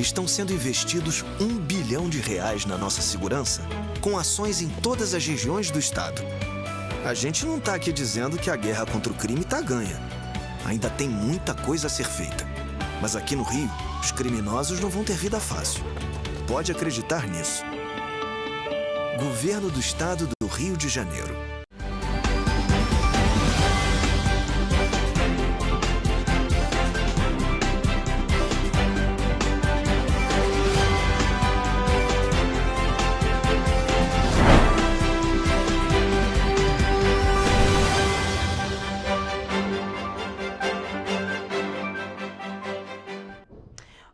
estão sendo investidos R$ 1 bilhão na nossa segurança, com ações em todas as regiões do estado. A gente não está aqui dizendo que a guerra contra o crime está ganha. Ainda tem muita coisa a ser feita. Mas aqui no Rio, os criminosos não vão ter vida fácil. Pode acreditar nisso. Governo do Estado do Rio de Janeiro.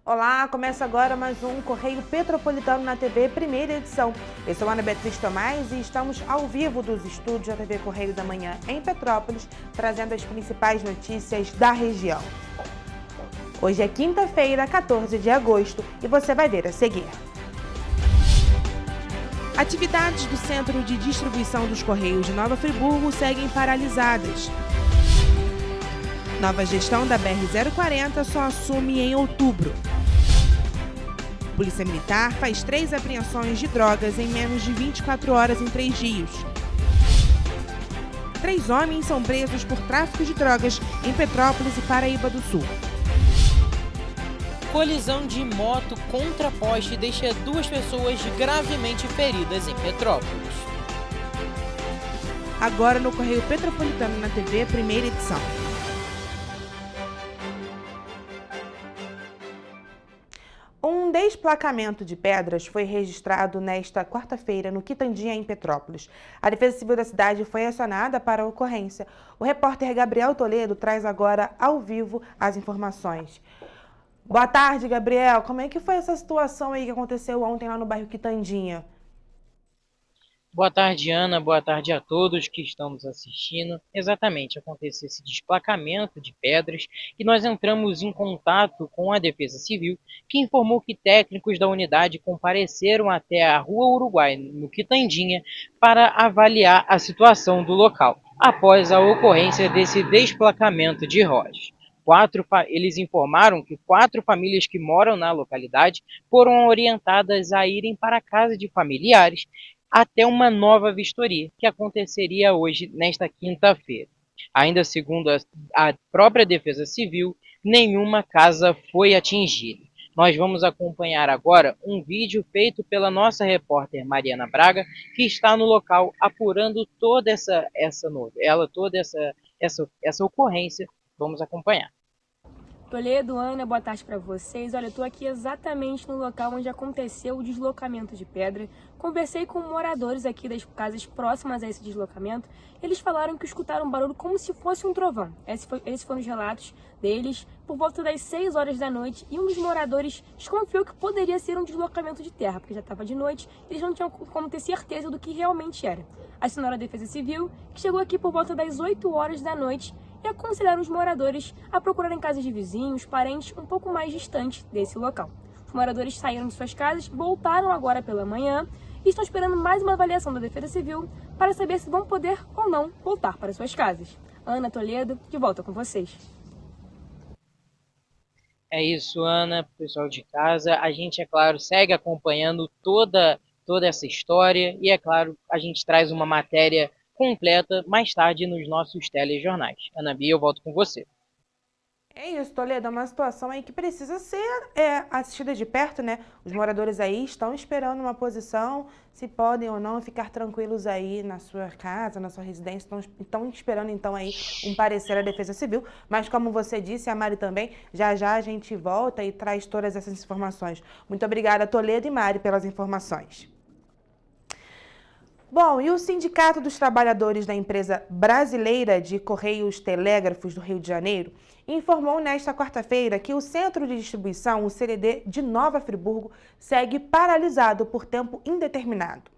Olá, começa agora mais um Correio Petropolitano na TV, primeira edição. Eu sou Ana Beatriz Tomás e estamos ao vivo dos estúdios da TV Correio da Manhã em Petrópolis, trazendo as principais notícias da região. Hoje é quinta-feira, 14 de agosto, e você vai ver a seguir. Atividades do Centro de Distribuição dos Correios de Nova Friburgo seguem paralisadas. Nova gestão da BR-040 só assume em outubro. Polícia Militar faz 3 apreensões de drogas em menos de 24 horas em 3 dias. 3 homens são presos por tráfico de drogas em Petrópolis e Paraíba do Sul. Colisão de moto contra poste deixa 2 pessoas gravemente feridas em Petrópolis. Agora no Correio Petropolitano na TV, primeira edição. Um desplacamento de pedras foi registrado nesta quarta-feira no Quitandinha, em Petrópolis. A Defesa Civil da cidade foi acionada para a ocorrência. O repórter Gabriel Toledo traz agora ao vivo as informações. Boa tarde, Gabriel. Como é que foi essa situação aí que aconteceu ontem lá no bairro Quitandinha? Boa tarde, Ana. Boa tarde a todos que estão nos assistindo. Exatamente, aconteceu esse desplacamento de pedras e nós entramos em contato com a Defesa Civil, que informou que técnicos da unidade compareceram até a Rua Uruguai, no Quitandinha, para avaliar a situação do local, após a ocorrência desse desplacamento de rochas. Eles informaram que 4 famílias que moram na localidade foram orientadas a irem para a casa de familiares até uma nova vistoria, que aconteceria hoje, nesta quinta-feira. Ainda segundo a própria Defesa Civil, nenhuma casa foi atingida. Nós vamos acompanhar agora um vídeo feito pela nossa repórter Mariana Braga, que está no local apurando toda essa ocorrência. Vamos acompanhar. Toledo, Ana, boa tarde para vocês. Olha, eu estou aqui exatamente no local onde aconteceu o deslocamento de pedra. Conversei com moradores aqui das casas próximas a esse deslocamento. Eles falaram que escutaram um barulho como se fosse um trovão. Esses foram os relatos deles por volta das 6 horas da noite. E um dos moradores desconfiou que poderia ser um deslocamento de terra, porque já estava de noite e eles não tinham como ter certeza do que realmente era. Acionaram a Defesa Civil, que chegou aqui por volta das 8 horas da noite, e aconselharam os moradores a procurarem casas de vizinhos, parentes um pouco mais distantes desse local. Os moradores saíram de suas casas, voltaram agora pela manhã e estão esperando mais uma avaliação da Defesa Civil para saber se vão poder ou não voltar para suas casas. Ana, Toledo, de volta com vocês. É isso, Ana, pessoal de casa. A gente, é claro, segue acompanhando toda essa história e, é claro, a gente traz uma matéria completa mais tarde nos nossos telejornais. Ana Bia, eu volto com você. É isso, Toledo, é uma situação aí que precisa ser assistida de perto, né? Os moradores aí estão esperando uma posição, se podem ou não ficar tranquilos aí na sua casa, na sua residência, estão esperando então aí um parecer da Defesa Civil, mas como você disse, a Mari também, já já a gente volta e traz todas essas informações. Muito obrigada, Toledo e Mari, pelas informações. Bom, e o Sindicato dos Trabalhadores da Empresa Brasileira de Correios Telégrafos do Rio de Janeiro informou nesta quarta-feira que o Centro de Distribuição, o CDD de Nova Friburgo, segue paralisado por tempo indeterminado.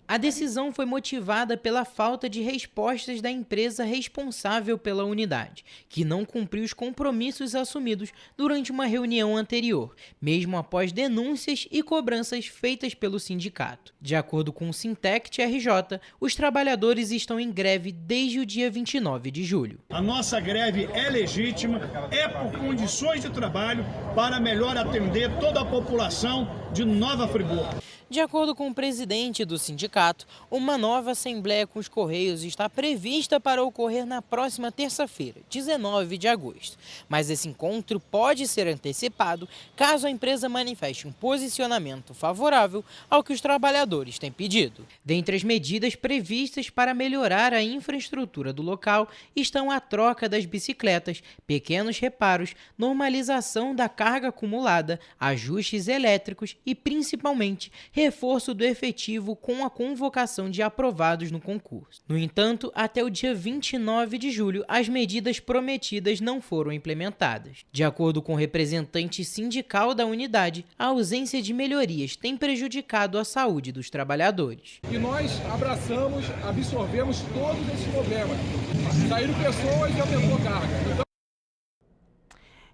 A decisão foi motivada pela falta de respostas da empresa responsável pela unidade, que não cumpriu os compromissos assumidos durante uma reunião anterior, mesmo após denúncias e cobranças feitas pelo sindicato. De acordo com o Sintect RJ, os trabalhadores estão em greve desde o dia 29 de julho. A nossa greve é legítima, é por condições de trabalho para melhor atender toda a população de Nova Friburgo. De acordo com o presidente do sindicato, uma nova assembleia com os Correios está prevista para ocorrer na próxima terça-feira, 19 de agosto. Mas esse encontro pode ser antecipado caso a empresa manifeste um posicionamento favorável ao que os trabalhadores têm pedido. Dentre as medidas previstas para melhorar a infraestrutura do local estão a troca das bicicletas, pequenos reparos, normalização da carga acumulada, ajustes elétricos e, principalmente, reforço do efetivo com a convocação de aprovados no concurso. No entanto, até o dia 29 de julho, as medidas prometidas não foram implementadas. De acordo com o representante sindical da unidade, a ausência de melhorias tem prejudicado a saúde dos trabalhadores. E nós abraçamos, absorvemos todos esses problemas. Saíram pessoas e aumentou carga.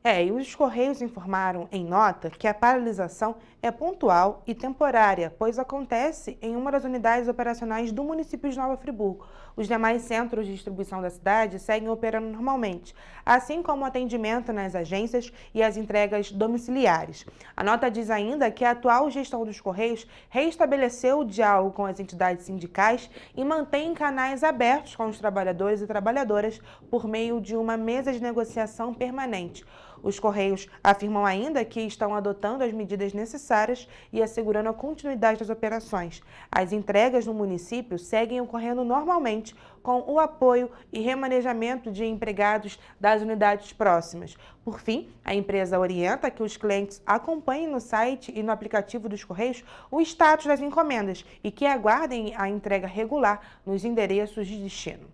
E os Correios informaram em nota que a paralisação é pontual e temporária, pois acontece em uma das unidades operacionais do município de Nova Friburgo. Os demais centros de distribuição da cidade seguem operando normalmente, assim como o atendimento nas agências e as entregas domiciliares. A nota diz ainda que a atual gestão dos Correios restabeleceu o diálogo com as entidades sindicais e mantém canais abertos com os trabalhadores e trabalhadoras por meio de uma mesa de negociação permanente. Os Correios afirmam ainda que estão adotando as medidas necessárias e assegurando a continuidade das operações. As entregas no município seguem ocorrendo normalmente com o apoio e remanejamento de empregados das unidades próximas. Por fim, a empresa orienta que os clientes acompanhem no site e no aplicativo dos Correios o status das encomendas e que aguardem a entrega regular nos endereços de destino.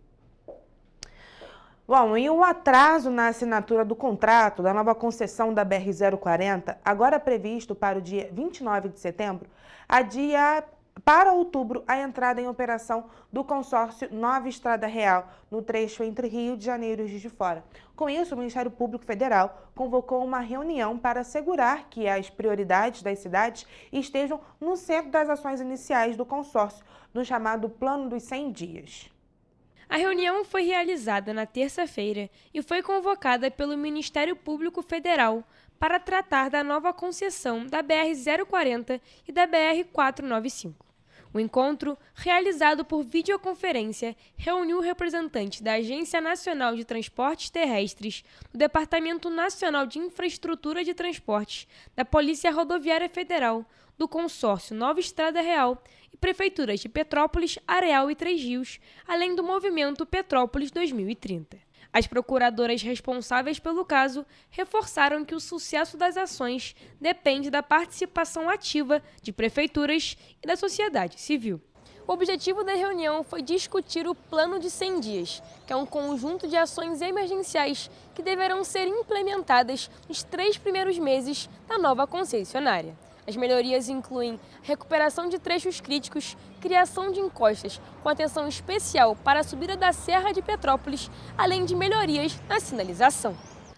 Bom, e o atraso na assinatura do contrato da nova concessão da BR-040, agora previsto para o dia 29 de setembro, adia para outubro a entrada em operação do consórcio Nova Estrada Real, no trecho entre Rio de Janeiro e Juiz de Fora. Com isso, o Ministério Público Federal convocou uma reunião para assegurar que as prioridades das cidades estejam no centro das ações iniciais do consórcio, no chamado Plano dos 100 Dias. A reunião foi realizada na terça-feira e foi convocada pelo Ministério Público Federal para tratar da nova concessão da BR-040 e da BR-495. O encontro, realizado por videoconferência, reuniu representantes da Agência Nacional de Transportes Terrestres, do Departamento Nacional de Infraestrutura de Transportes, da Polícia Rodoviária Federal, do consórcio Nova Estrada Real e prefeituras de Petrópolis, Areal e Três Rios, além do movimento Petrópolis 2030. As procuradoras responsáveis pelo caso reforçaram que o sucesso das ações depende da participação ativa de prefeituras e da sociedade civil. O objetivo da reunião foi discutir o Plano de 100 Dias, que é um conjunto de ações emergenciais que deverão ser implementadas nos 3 primeiros meses da nova concessionária. As melhorias incluem recuperação de trechos críticos, criação de encostas com atenção especial para a subida da Serra de Petrópolis, além de melhorias na sinalização.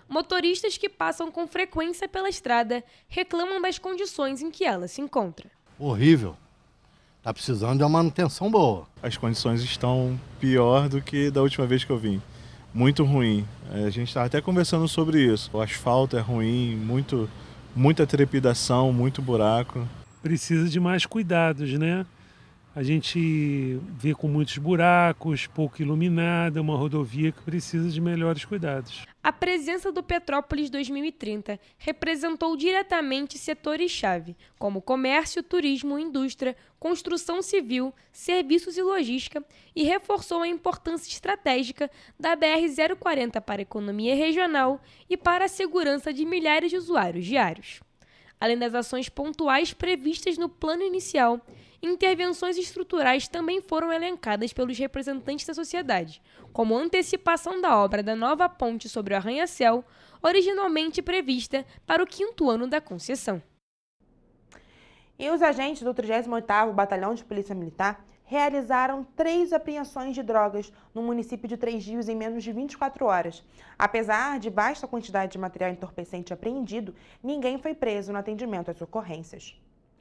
Motoristas que passam com frequência pela estrada reclamam das condições em que ela se encontra. Horrível. Está precisando de uma manutenção boa. As condições estão pior do que da última vez que eu vim. Muito ruim. A gente estava até conversando sobre isso. O asfalto é ruim, muita trepidação, muito buraco. Precisa de mais cuidados, né? A gente vê com muitos buracos, pouco iluminada, uma rodovia que precisa de melhores cuidados. A presença do Petrópolis 2030 representou diretamente setores-chave, como comércio, turismo, indústria, construção civil, serviços e logística, e reforçou a importância estratégica da BR-040 para a economia regional e para a segurança de milhares de usuários diários. Além das ações pontuais previstas no plano inicial, intervenções estruturais também foram elencadas pelos representantes da sociedade, como a antecipação da obra da nova ponte sobre o Arranha-Céu, originalmente prevista para o 5º ano da concessão. E os agentes do 38º Batalhão de Polícia Militar realizaram 3 apreensões de drogas no município de Três Rios em menos de 24 horas. Apesar de vasta quantidade de material entorpecente apreendido, ninguém foi preso no atendimento às ocorrências.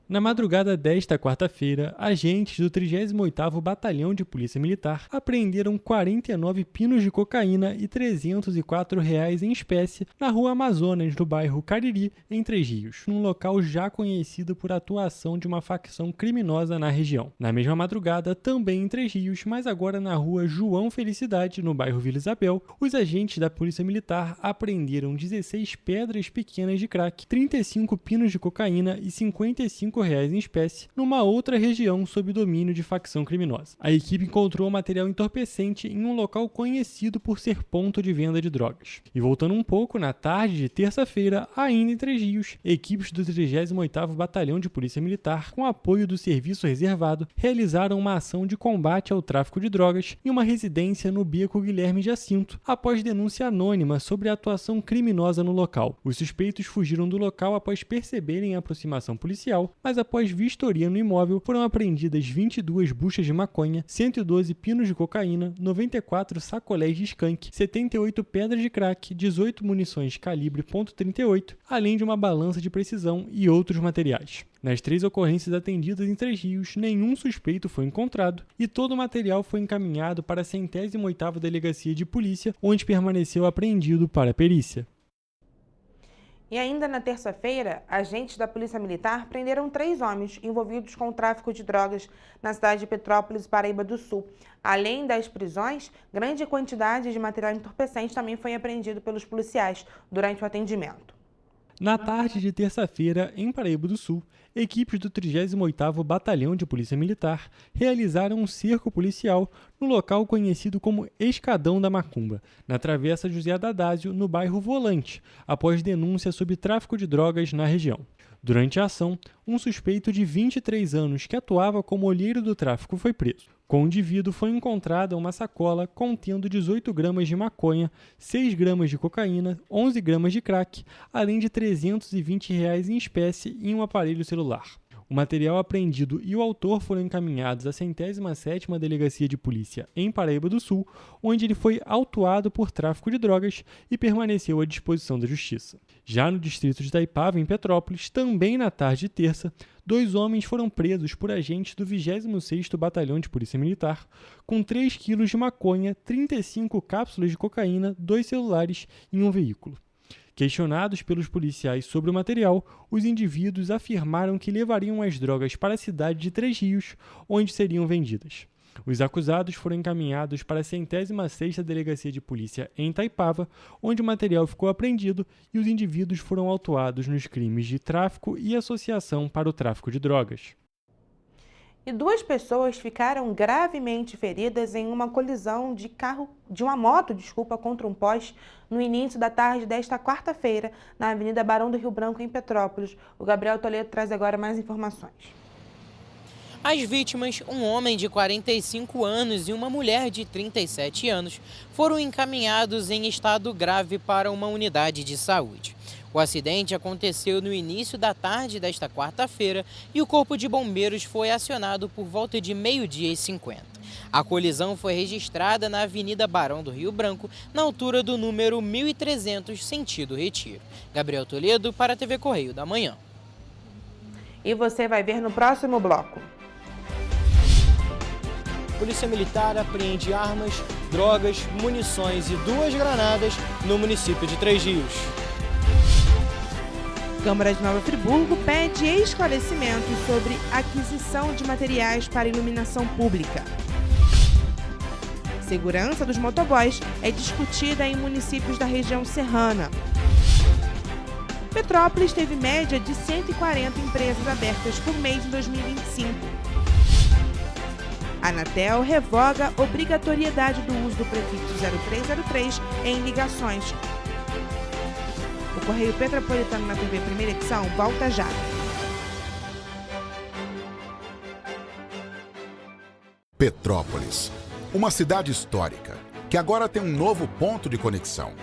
Na madrugada desta quarta-feira, agentes do 38º Batalhão de Polícia Militar apreenderam 49 pinos de cocaína e R$ 304 em espécie na Rua Amazonas, no bairro Cariri, em Três Rios, num local já conhecido por atuação de uma facção criminosa na região. Na mesma madrugada, também em Três Rios, mas agora na Rua João Felicidade, no bairro Vila Isabel, os agentes da Polícia Militar apreenderam 16 pedras pequenas de crack, 35 pinos de cocaína e R$ 55 em espécie numa outra região sob domínio de facção criminosa. A equipe encontrou material entorpecente em um local conhecido por ser ponto de venda de drogas. E voltando um pouco, na tarde de terça-feira, ainda em Três Rios, equipes do 38º Batalhão de Polícia Militar, com apoio do Serviço Reservado, realizaram uma ação de combate ao tráfico de drogas em uma residência no Beco Guilherme Jacinto, após denúncia anônima sobre a atuação criminosa no local. Os suspeitos fugiram do local após perceberem a aproximação policial, mas após vistoria no imóvel, foram apreendidas 22 buchas de maconha, 112 pinos de cocaína, 94 sacolés de skunk, 78 pedras de crack, 18 munições calibre .38, além de uma balança de precisão e outros materiais. Nas 3 ocorrências atendidas em Três Rios, nenhum suspeito foi encontrado e todo o material foi encaminhado para a 108ª Delegacia de Polícia, onde permaneceu apreendido para a perícia. E ainda na terça-feira, agentes da Polícia Militar prenderam 3 homens envolvidos com o tráfico de drogas na cidade de Petrópolis, Paraíba do Sul. Além das prisões, grande quantidade de material entorpecente também foi apreendido pelos policiais durante o atendimento. Na tarde de terça-feira, em Paraíba do Sul, equipes do 38º Batalhão de Polícia Militar realizaram um cerco policial no local conhecido como Escadão da Macumba, na Travessa José Adásio, no bairro Volante, após denúncia sobre tráfico de drogas na região. Durante a ação, um suspeito de 23 anos que atuava como olheiro do tráfico foi preso. Com o indivíduo foi encontrada uma sacola contendo 18 gramas de maconha, 6 gramas de cocaína, 11 gramas de crack, além de R$ 320 em espécie e um aparelho celular. O material apreendido e o autor foram encaminhados à 107ª Delegacia de Polícia em Paraíba do Sul, onde ele foi autuado por tráfico de drogas e permaneceu à disposição da Justiça. Já no distrito de Itaipava, em Petrópolis, também na tarde de terça, 2 homens foram presos por agentes do 26º Batalhão de Polícia Militar, com 3 quilos de maconha, 35 cápsulas de cocaína, 2 celulares e um veículo. Questionados pelos policiais sobre o material, os indivíduos afirmaram que levariam as drogas para a cidade de Três Rios, onde seriam vendidas. Os acusados foram encaminhados para a 106ª Delegacia de Polícia em Itaipava, onde o material ficou apreendido e os indivíduos foram autuados nos crimes de tráfico e associação para o tráfico de drogas. E 2 pessoas ficaram gravemente feridas em uma colisão de uma moto contra um poste no início da tarde desta quarta-feira, na Avenida Barão do Rio Branco, em Petrópolis. O Gabriel Toledo traz agora mais informações. As vítimas, um homem de 45 anos e uma mulher de 37 anos, foram encaminhados em estado grave para uma unidade de saúde. O acidente aconteceu no início da tarde desta quarta-feira e o Corpo de Bombeiros foi acionado por volta de 12h50. A colisão foi registrada na Avenida Barão do Rio Branco, na altura do número 1300, sentido Retiro. Gabriel Toledo, para a TV Correio da Manhã. E você vai ver no próximo bloco. Polícia Militar apreende armas, drogas, munições e 2 granadas no município de Três Rios. Câmara de Nova Friburgo pede esclarecimentos sobre aquisição de materiais para iluminação pública. Segurança dos motoboys é discutida em municípios da região serrana. Petrópolis teve média de 140 empresas abertas por mês em 2025. A Anatel revoga obrigatoriedade do uso do prefixo 0303 em ligações. O Correio Petropolitano na TV Primeira Edição volta já. Petrópolis, uma cidade histórica, que agora tem um novo ponto de conexão.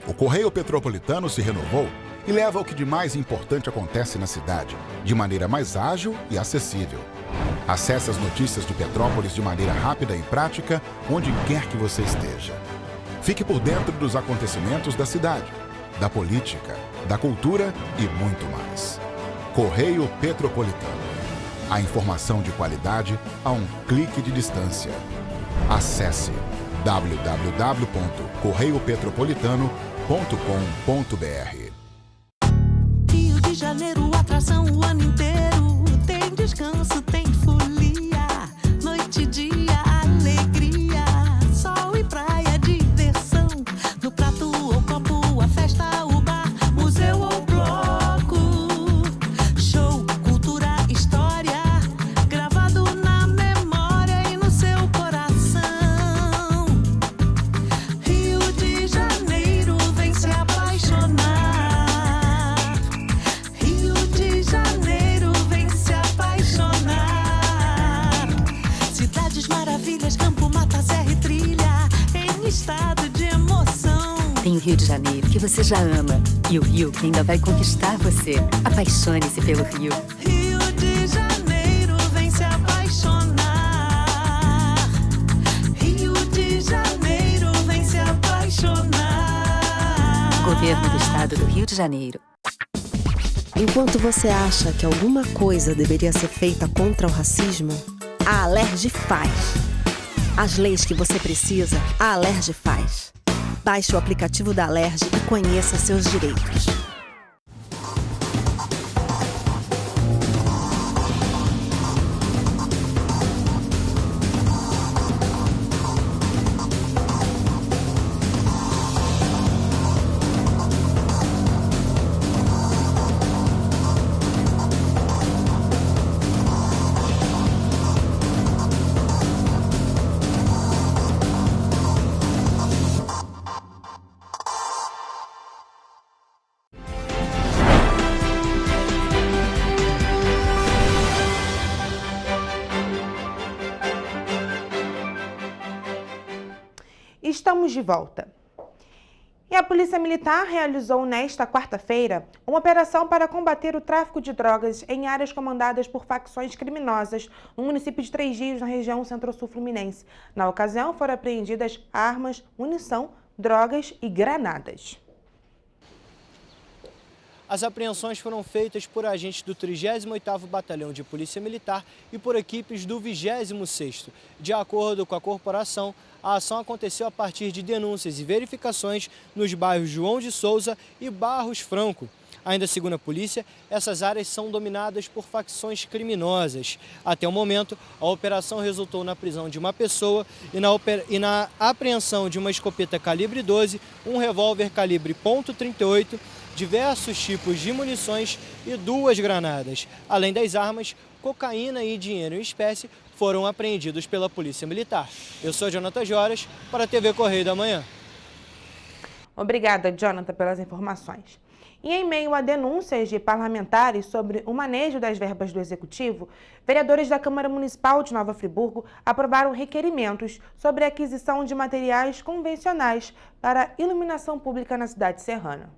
O Correio Petropolitano se renovou e leva ao que de mais importante acontece na cidade, de maneira mais ágil e acessível. Acesse as notícias de Petrópolis de maneira rápida e prática, onde quer que você esteja. Fique por dentro dos acontecimentos da cidade, da política, da cultura e muito mais. Correio Petropolitano. A informação de qualidade a um clique de distância. Acesse www.correiopetropolitano.com.br. Rio de Janeiro, atração o ano inteiro. Tem descanso, tem folia. Noite e dia, alegria. Sol e praia, diversão. No prato ou copo, a festa, o bar, museu ou bloco. Show, cultura, história. Gravado na memória e no seu coração. Rio de Janeiro, vem se apaixonar. Rio de Janeiro, vem se apaixonar. Cidades maravilhas, campo, mata, serra e trilha, em estado de emoção. Tem o Rio de Janeiro, que você já ama, e o Rio que ainda vai conquistar você. Apaixone-se pelo Rio. Rio de Janeiro, vem se apaixonar. Rio de Janeiro, vem se apaixonar. Governo do Estado do Rio de Janeiro. Enquanto você acha que alguma coisa deveria ser feita contra o racismo, a Alerj faz. As leis que você precisa, a Alerj faz. Baixe o aplicativo da Alerj e conheça seus direitos. Estamos de volta. E a Polícia Militar realizou nesta quarta-feira uma operação para combater o tráfico de drogas em áreas comandadas por facções criminosas no município de Três Rios, na região centro-sul fluminense. Na ocasião, foram apreendidas armas, munição, drogas e granadas. As apreensões foram feitas por agentes do 38º Batalhão de Polícia Militar e por equipes do 26º. De acordo com a corporação, a ação aconteceu a partir de denúncias e verificações nos bairros João de Souza e Barros Franco. Ainda segundo a polícia, essas áreas são dominadas por facções criminosas. Até o momento, a operação resultou na prisão de uma pessoa e na apreensão de uma escopeta calibre 12, um revólver calibre .38, diversos tipos de munições e 2 granadas. Além das armas, cocaína e dinheiro em espécie foram apreendidos pela Polícia Militar. Eu sou Jonathan Joras, para a TV Correio da Manhã. Obrigada, Jonathan, pelas informações. E em meio a denúncias de parlamentares sobre o manejo das verbas do Executivo, vereadores da Câmara Municipal de Nova Friburgo aprovaram requerimentos sobre a aquisição de materiais convencionais para iluminação pública na cidade serrana.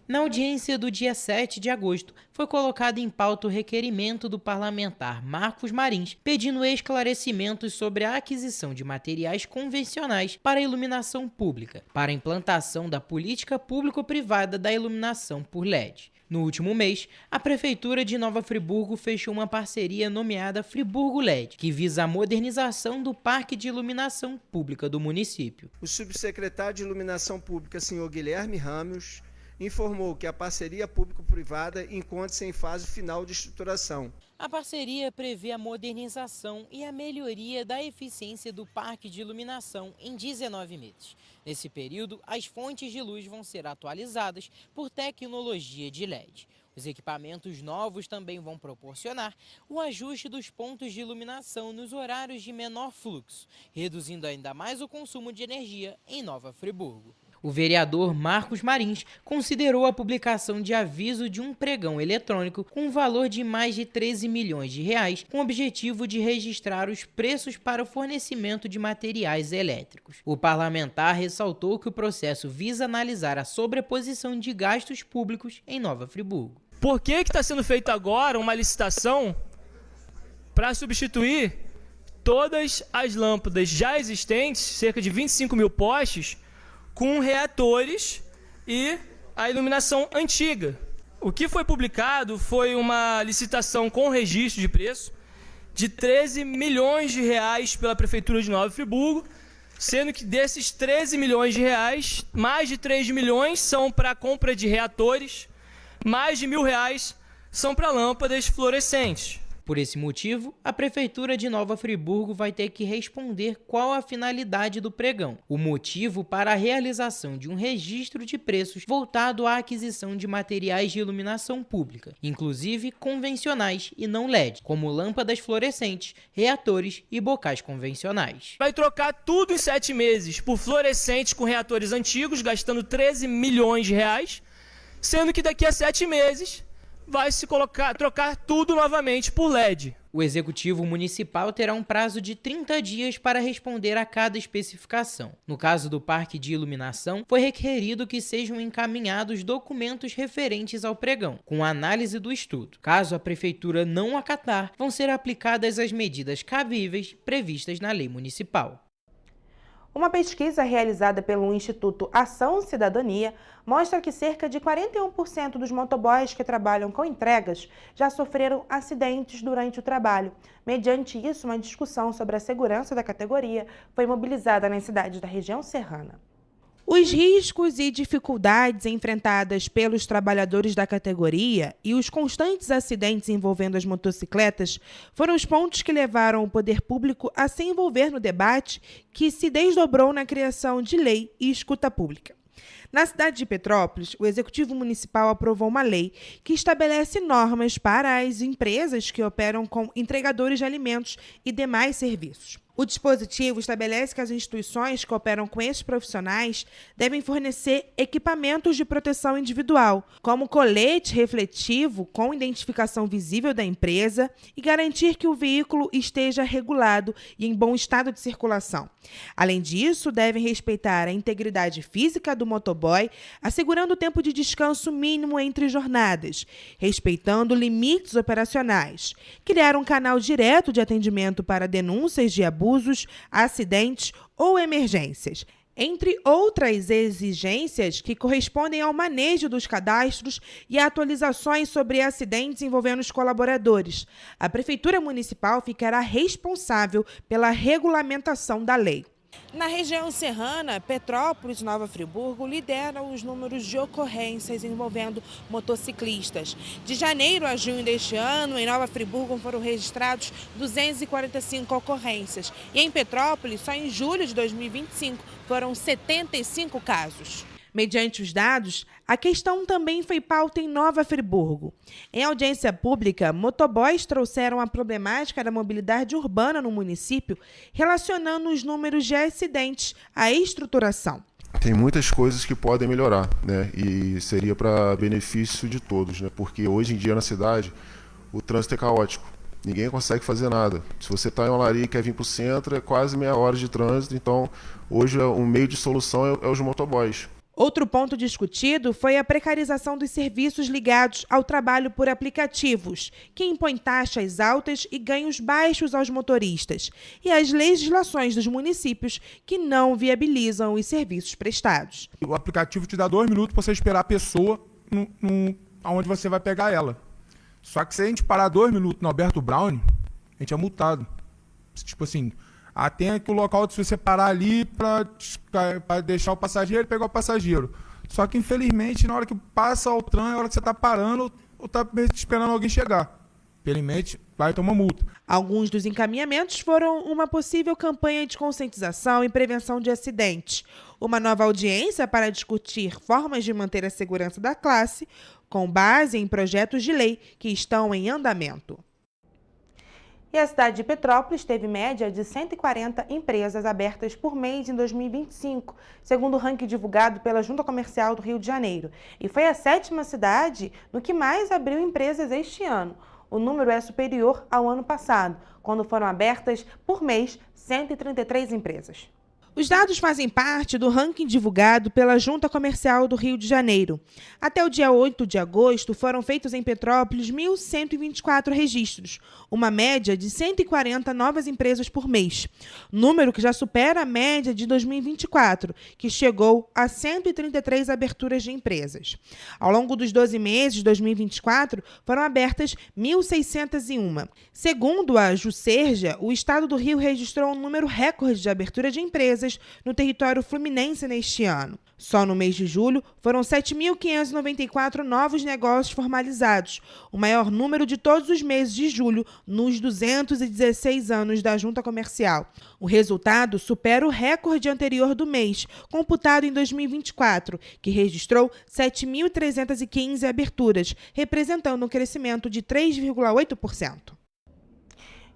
Na audiência do dia 7 de agosto, foi colocado em pauta o requerimento do parlamentar Marcos Marins, pedindo esclarecimentos sobre a aquisição de materiais convencionais para a iluminação pública, para a implantação da política público-privada da iluminação por LED. No último mês, a Prefeitura de Nova Friburgo fechou uma parceria nomeada Friburgo LED, que visa a modernização do parque de iluminação pública do município. O subsecretário de Iluminação Pública, senhor Guilherme Ramos, informou que a parceria público-privada encontra-se em fase final de estruturação. A parceria prevê a modernização e a melhoria da eficiência do parque de iluminação em 19 meses. Nesse período, as fontes de luz vão ser atualizadas por tecnologia de LED. Os equipamentos novos também vão proporcionar o ajuste dos pontos de iluminação nos horários de menor fluxo, reduzindo ainda mais o consumo de energia em Nova Friburgo. O vereador Marcos Marins considerou a publicação de aviso de um pregão eletrônico com um valor de mais de 13 milhões de reais, com o objetivo de registrar os preços para o fornecimento de materiais elétricos. O parlamentar ressaltou que o processo visa analisar a sobreposição de gastos públicos em Nova Friburgo. Por que está sendo feita agora uma licitação para substituir todas as lâmpadas já existentes, cerca de 25 mil postes, com reatores e a iluminação antiga? O que foi publicado foi uma licitação com registro de preço de 13 milhões de reais pela Prefeitura de Nova Friburgo, sendo que desses 13 milhões de reais, mais de 3 milhões são para a compra de reatores, mais de R$1.000 são para lâmpadas fluorescentes. Por esse motivo, a Prefeitura de Nova Friburgo vai ter que responder qual a finalidade do pregão, o motivo para a realização de um registro de preços voltado à aquisição de materiais de iluminação pública, inclusive convencionais e não LED, como lâmpadas fluorescentes, reatores e bocais convencionais. Vai trocar tudo em 7 meses por fluorescentes com reatores antigos, gastando 13 milhões de reais, sendo que daqui a 7 meses vai se trocar tudo novamente por LED. O Executivo Municipal terá um prazo de 30 dias para responder a cada especificação. No caso do parque de iluminação, foi requerido que sejam encaminhados documentos referentes ao pregão, com análise do estudo. Caso a Prefeitura não acatar, vão ser aplicadas as medidas cabíveis previstas na lei municipal. Uma pesquisa realizada pelo Instituto Ação Cidadania mostra que cerca de 41% dos motoboys que trabalham com entregas já sofreram acidentes durante o trabalho. Mediante isso, uma discussão sobre a segurança da categoria foi mobilizada nas cidades da região serrana. Os riscos e dificuldades enfrentadas pelos trabalhadores da categoria e os constantes acidentes envolvendo as motocicletas foram os pontos que levaram o poder público a se envolver no debate que se desdobrou na criação de lei e escuta pública. Na cidade de Petrópolis, o Executivo Municipal aprovou uma lei que estabelece normas para as empresas que operam com entregadores de alimentos e demais serviços. O dispositivo estabelece que as instituições que operam com esses profissionais devem fornecer equipamentos de proteção individual, como colete refletivo com identificação visível da empresa e garantir que o veículo esteja regulado e em bom estado de circulação. Além disso, devem respeitar a integridade física do motoboy, assegurando o tempo de descanso mínimo entre jornadas, respeitando limites operacionais, criar um canal direto de atendimento para denúncias de abusos, acidentes ou emergências, entre outras exigências que correspondem ao manejo dos cadastros e atualizações sobre acidentes envolvendo os colaboradores. A Prefeitura Municipal ficará responsável pela regulamentação da lei. Na região serrana, Petrópolis e Nova Friburgo lideram os números de ocorrências envolvendo motociclistas. De janeiro a junho deste ano, em Nova Friburgo foram registrados 245 ocorrências. E em Petrópolis, só em julho de 2025, foram 75 casos. Mediante os dados, a questão também foi pauta em Nova Friburgo. Em audiência pública, motoboys trouxeram a problemática da mobilidade urbana no município, relacionando os números de acidentes à estruturação. Tem muitas coisas que podem melhorar, né? E seria para benefício de todos, né? Porque hoje em dia na cidade o trânsito é caótico. Ninguém consegue fazer nada. Se você está em Olaria e quer vir para o centro, é quase meia hora de trânsito. Então, hoje um meio de solução é os motoboys. Outro ponto discutido foi a precarização dos serviços ligados ao trabalho por aplicativos, que impõe taxas altas e ganhos baixos aos motoristas, e as legislações dos municípios que não viabilizam os serviços prestados. O aplicativo te dá 2 minutos para você esperar a pessoa onde você vai pegar ela. Só que se a gente parar 2 minutos no Alberto Brown, a gente é multado. Tipo assim, tem aqui o local de você parar ali para deixar o passageiro e pegar o passageiro. Só que, infelizmente, na hora que passa o trem, é a hora que você está parando ou está esperando alguém chegar. Infelizmente, vai tomar multa. Alguns dos encaminhamentos foram uma possível campanha de conscientização e prevenção de acidentes, uma nova audiência para discutir formas de manter a segurança da classe, com base em projetos de lei que estão em andamento. E a cidade de Petrópolis teve média de 140 empresas abertas por mês em 2025, segundo o ranking divulgado pela Junta Comercial do Rio de Janeiro. E foi a 7ª cidade no que mais abriu empresas este ano. O número é superior ao ano passado, quando foram abertas por mês 133 empresas. Os dados fazem parte do ranking divulgado pela Junta Comercial do Rio de Janeiro. Até o dia 8 de agosto, foram feitos em Petrópolis 1.124 registros, uma média de 140 novas empresas por mês, número que já supera a média de 2024, que chegou a 133 aberturas de empresas. Ao longo dos 12 meses de 2024, foram abertas 1.601. Segundo a Juscerja, o estado do Rio registrou um número recorde de abertura de empresas no território fluminense neste ano. Só no mês de julho, foram 7.594 novos negócios formalizados, o maior número de todos os meses de julho nos 216 anos da Junta Comercial. O resultado supera o recorde anterior do mês, computado em 2024, que registrou 7.315 aberturas, representando um crescimento de 3,8%.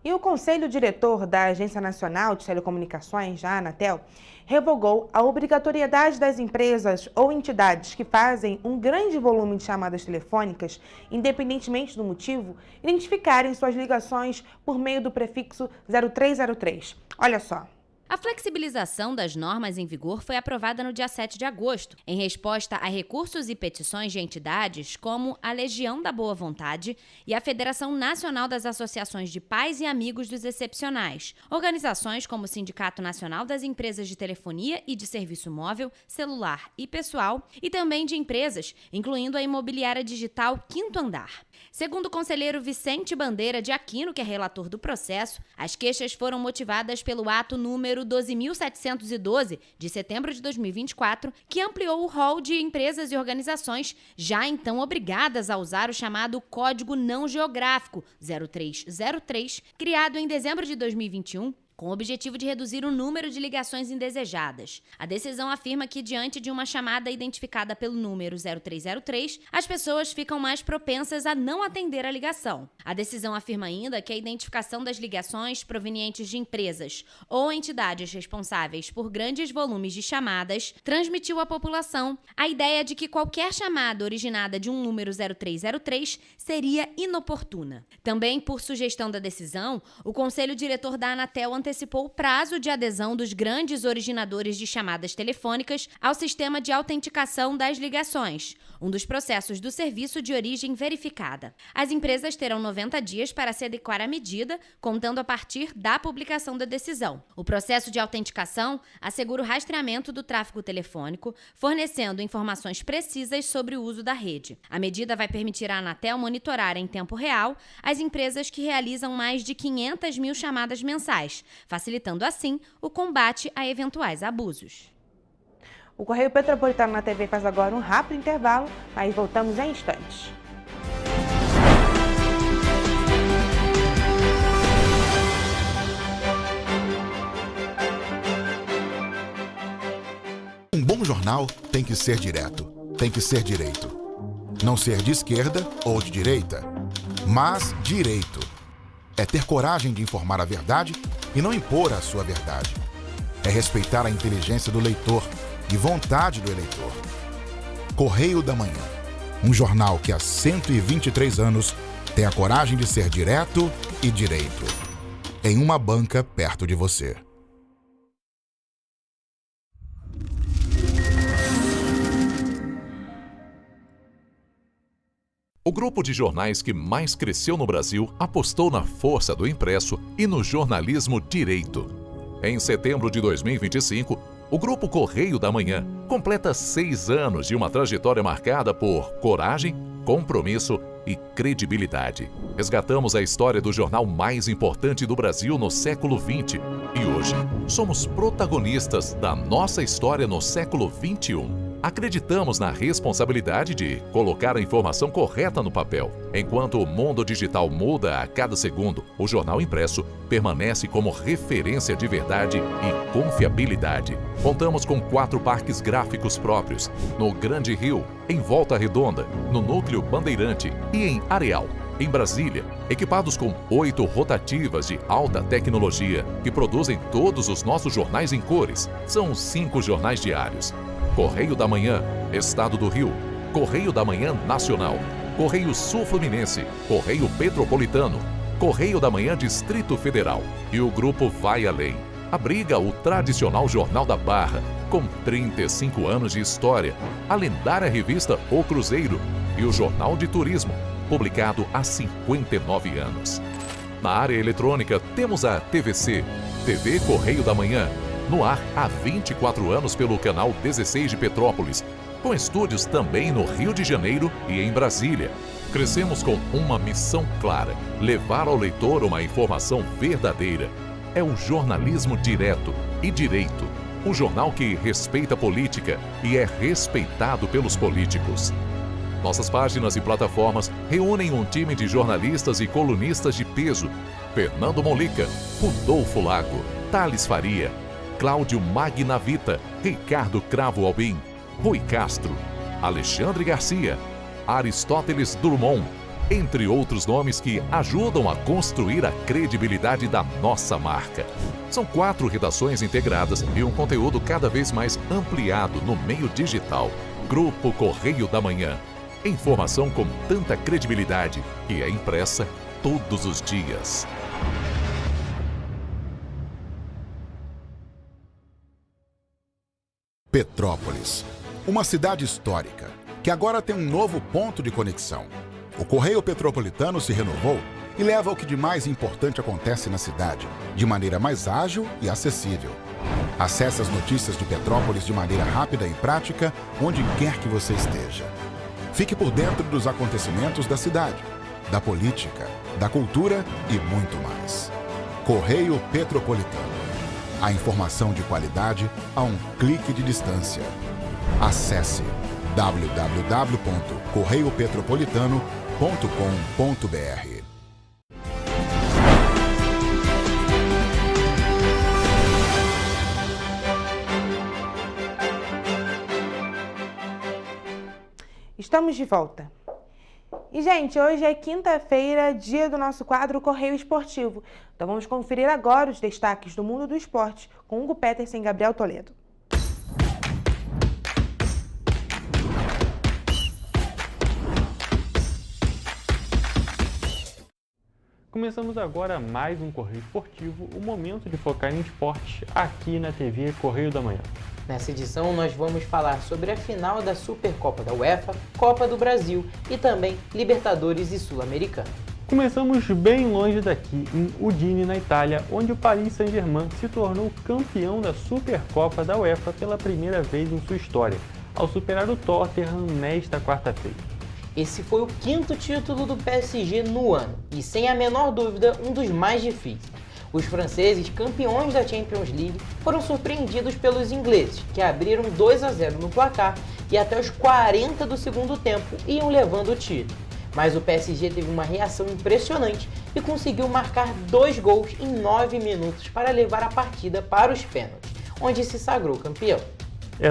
E o Conselho Diretor da Agência Nacional de Telecomunicações, a Anatel, revogou a obrigatoriedade das empresas ou entidades que fazem um grande volume de chamadas telefônicas, independentemente do motivo, identificarem suas ligações por meio do prefixo 0303. Olha só. A flexibilização das normas em vigor foi aprovada no dia 7 de agosto, em resposta a recursos e petições de entidades como a Legião da Boa Vontade e a Federação Nacional das Associações de Pais e Amigos dos Excepcionais, organizações como o Sindicato Nacional das Empresas de Telefonia e de Serviço Móvel, Celular e Pessoal, e também de empresas, incluindo a imobiliária digital Quinto Andar. Segundo o conselheiro Vicente Bandeira de Aquino, que é relator do processo, as queixas foram motivadas pelo ato número 12.712, de setembro de 2024, que ampliou o rol de empresas e organizações já então obrigadas a usar o chamado Código Não Geográfico 0303, criado em dezembro de 2021, com o objetivo de reduzir o número de ligações indesejadas. A decisão afirma que, diante de uma chamada identificada pelo número 0303, as pessoas ficam mais propensas a não atender a ligação. A decisão afirma ainda que a identificação das ligações provenientes de empresas ou entidades responsáveis por grandes volumes de chamadas transmitiu à população a ideia de que qualquer chamada originada de um número 0303 seria inoportuna. Também, por sugestão da decisão, o Conselho Diretor da Anatel antecipou o prazo de adesão dos grandes originadores de chamadas telefônicas ao sistema de autenticação das ligações, um dos processos do serviço de origem verificada. As empresas terão 90 dias para se adequar à medida, contando a partir da publicação da decisão. O processo de autenticação assegura o rastreamento do tráfego telefônico, fornecendo informações precisas sobre o uso da rede. A medida vai permitir à Anatel monitorar em tempo real as empresas que realizam mais de 500 mil chamadas mensais, facilitando assim o combate a eventuais abusos. O Correio Petropolitano na TV faz agora um rápido intervalo, mas voltamos em instantes. Um bom jornal tem que ser direto, tem que ser direito. Não ser de esquerda ou de direita, mas direito. É ter coragem de informar a verdade e não impor a sua verdade. É respeitar a inteligência do leitor e vontade do eleitor. Correio da Manhã, um jornal que há 123 anos tem a coragem de ser direto e direito. Em uma banca perto de você. O grupo de jornais que mais cresceu no Brasil apostou na força do impresso e no jornalismo direito. Em setembro de 2025, o Grupo Correio da Manhã completa 6 anos de uma trajetória marcada por coragem, compromisso e credibilidade. Resgatamos a história do jornal mais importante do Brasil no século XX e hoje somos protagonistas da nossa história no século XXI. Acreditamos na responsabilidade de colocar a informação correta no papel. Enquanto o mundo digital muda a cada segundo, o jornal impresso permanece como referência de verdade e confiabilidade. Contamos com 4 parques gráficos próprios, no Grande Rio, em Volta Redonda, no Núcleo Bandeirante e em Areal. Em Brasília, equipados com 8 rotativas de alta tecnologia que produzem todos os nossos jornais em cores. São 5 jornais diários. Correio da Manhã, Estado do Rio. Correio da Manhã Nacional. Correio Sul-Fluminense. Correio Petropolitano. Correio da Manhã Distrito Federal. E o grupo Vai Além. Abriga o tradicional Jornal da Barra, com 35 anos de história, a lendária revista O Cruzeiro e o Jornal de Turismo, publicado há 59 anos. Na área eletrônica, temos a TVC, TV Correio da Manhã, no ar há 24 anos pelo canal 16 de Petrópolis, com estúdios também no Rio de Janeiro e em Brasília. Crescemos com uma missão clara: levar ao leitor uma informação verdadeira. É o jornalismo direto e direito. Um jornal que respeita a política e é respeitado pelos políticos. Nossas páginas e plataformas reúnem um time de jornalistas e colunistas de peso: Fernando Molica, Rodolfo Lago, Thales Faria, Cláudio Magnavita, Ricardo Cravo Albim, Rui Castro, Alexandre Garcia, Aristóteles Drummond, entre outros nomes que ajudam a construir a credibilidade da nossa marca. São 4 redações integradas e um conteúdo cada vez mais ampliado no meio digital. Grupo Correio da Manhã. Informação com tanta credibilidade que é impressa todos os dias. Petrópolis, uma cidade histórica que agora tem um novo ponto de conexão. O Correio Petropolitano se renovou e leva o que de mais importante acontece na cidade, de maneira mais ágil e acessível. Acesse as notícias de Petrópolis de maneira rápida e prática, onde quer que você esteja. Fique por dentro dos acontecimentos da cidade, da política, da cultura e muito mais. Correio Petropolitano. A informação de qualidade a um clique de distância. Acesse www.correiopetropolitano.com.br. Estamos de volta. E, gente, hoje é quinta-feira, dia do nosso quadro Correio Esportivo. Então vamos conferir agora os destaques do mundo do esporte com Hugo Petersen e Gabriel Toledo. Começamos agora mais um Correio Esportivo, o momento de focar em esportes aqui na TV Correio da Manhã. Nessa edição nós vamos falar sobre a final da Supercopa da UEFA, Copa do Brasil e também Libertadores e Sul-Americana. Começamos bem longe daqui, em Udine, na Itália, onde o Paris Saint-Germain se tornou campeão da Supercopa da UEFA pela primeira vez em sua história, ao superar o Tottenham nesta quarta-feira. Esse foi o 5º título do PSG no ano e, sem a menor dúvida, um dos mais difíceis. Os franceses, campeões da Champions League, foram surpreendidos pelos ingleses, que abriram 2-0 no placar e até os 40 do segundo tempo iam levando o título. Mas o PSG teve uma reação impressionante e conseguiu marcar 2 gols em 9 minutos para levar a partida para os pênaltis, onde se sagrou campeão.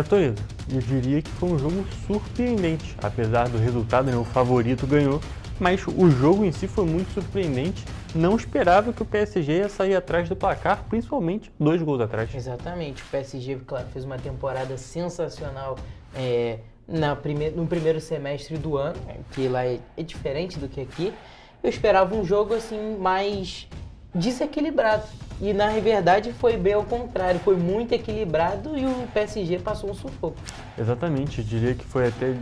Toledo, eu diria que foi um jogo surpreendente, apesar do resultado, o favorito ganhou, mas o jogo em si foi muito surpreendente. Não esperava que o PSG ia sair atrás do placar, principalmente 2 gols atrás. Exatamente, o PSG, claro, fez uma temporada sensacional no primeiro semestre do ano, que lá é diferente do que aqui. Eu esperava um jogo assim mais desequilibrado e na verdade foi bem ao contrário, foi muito equilibrado e o PSG passou um sufoco. Exatamente, eu diria que foi até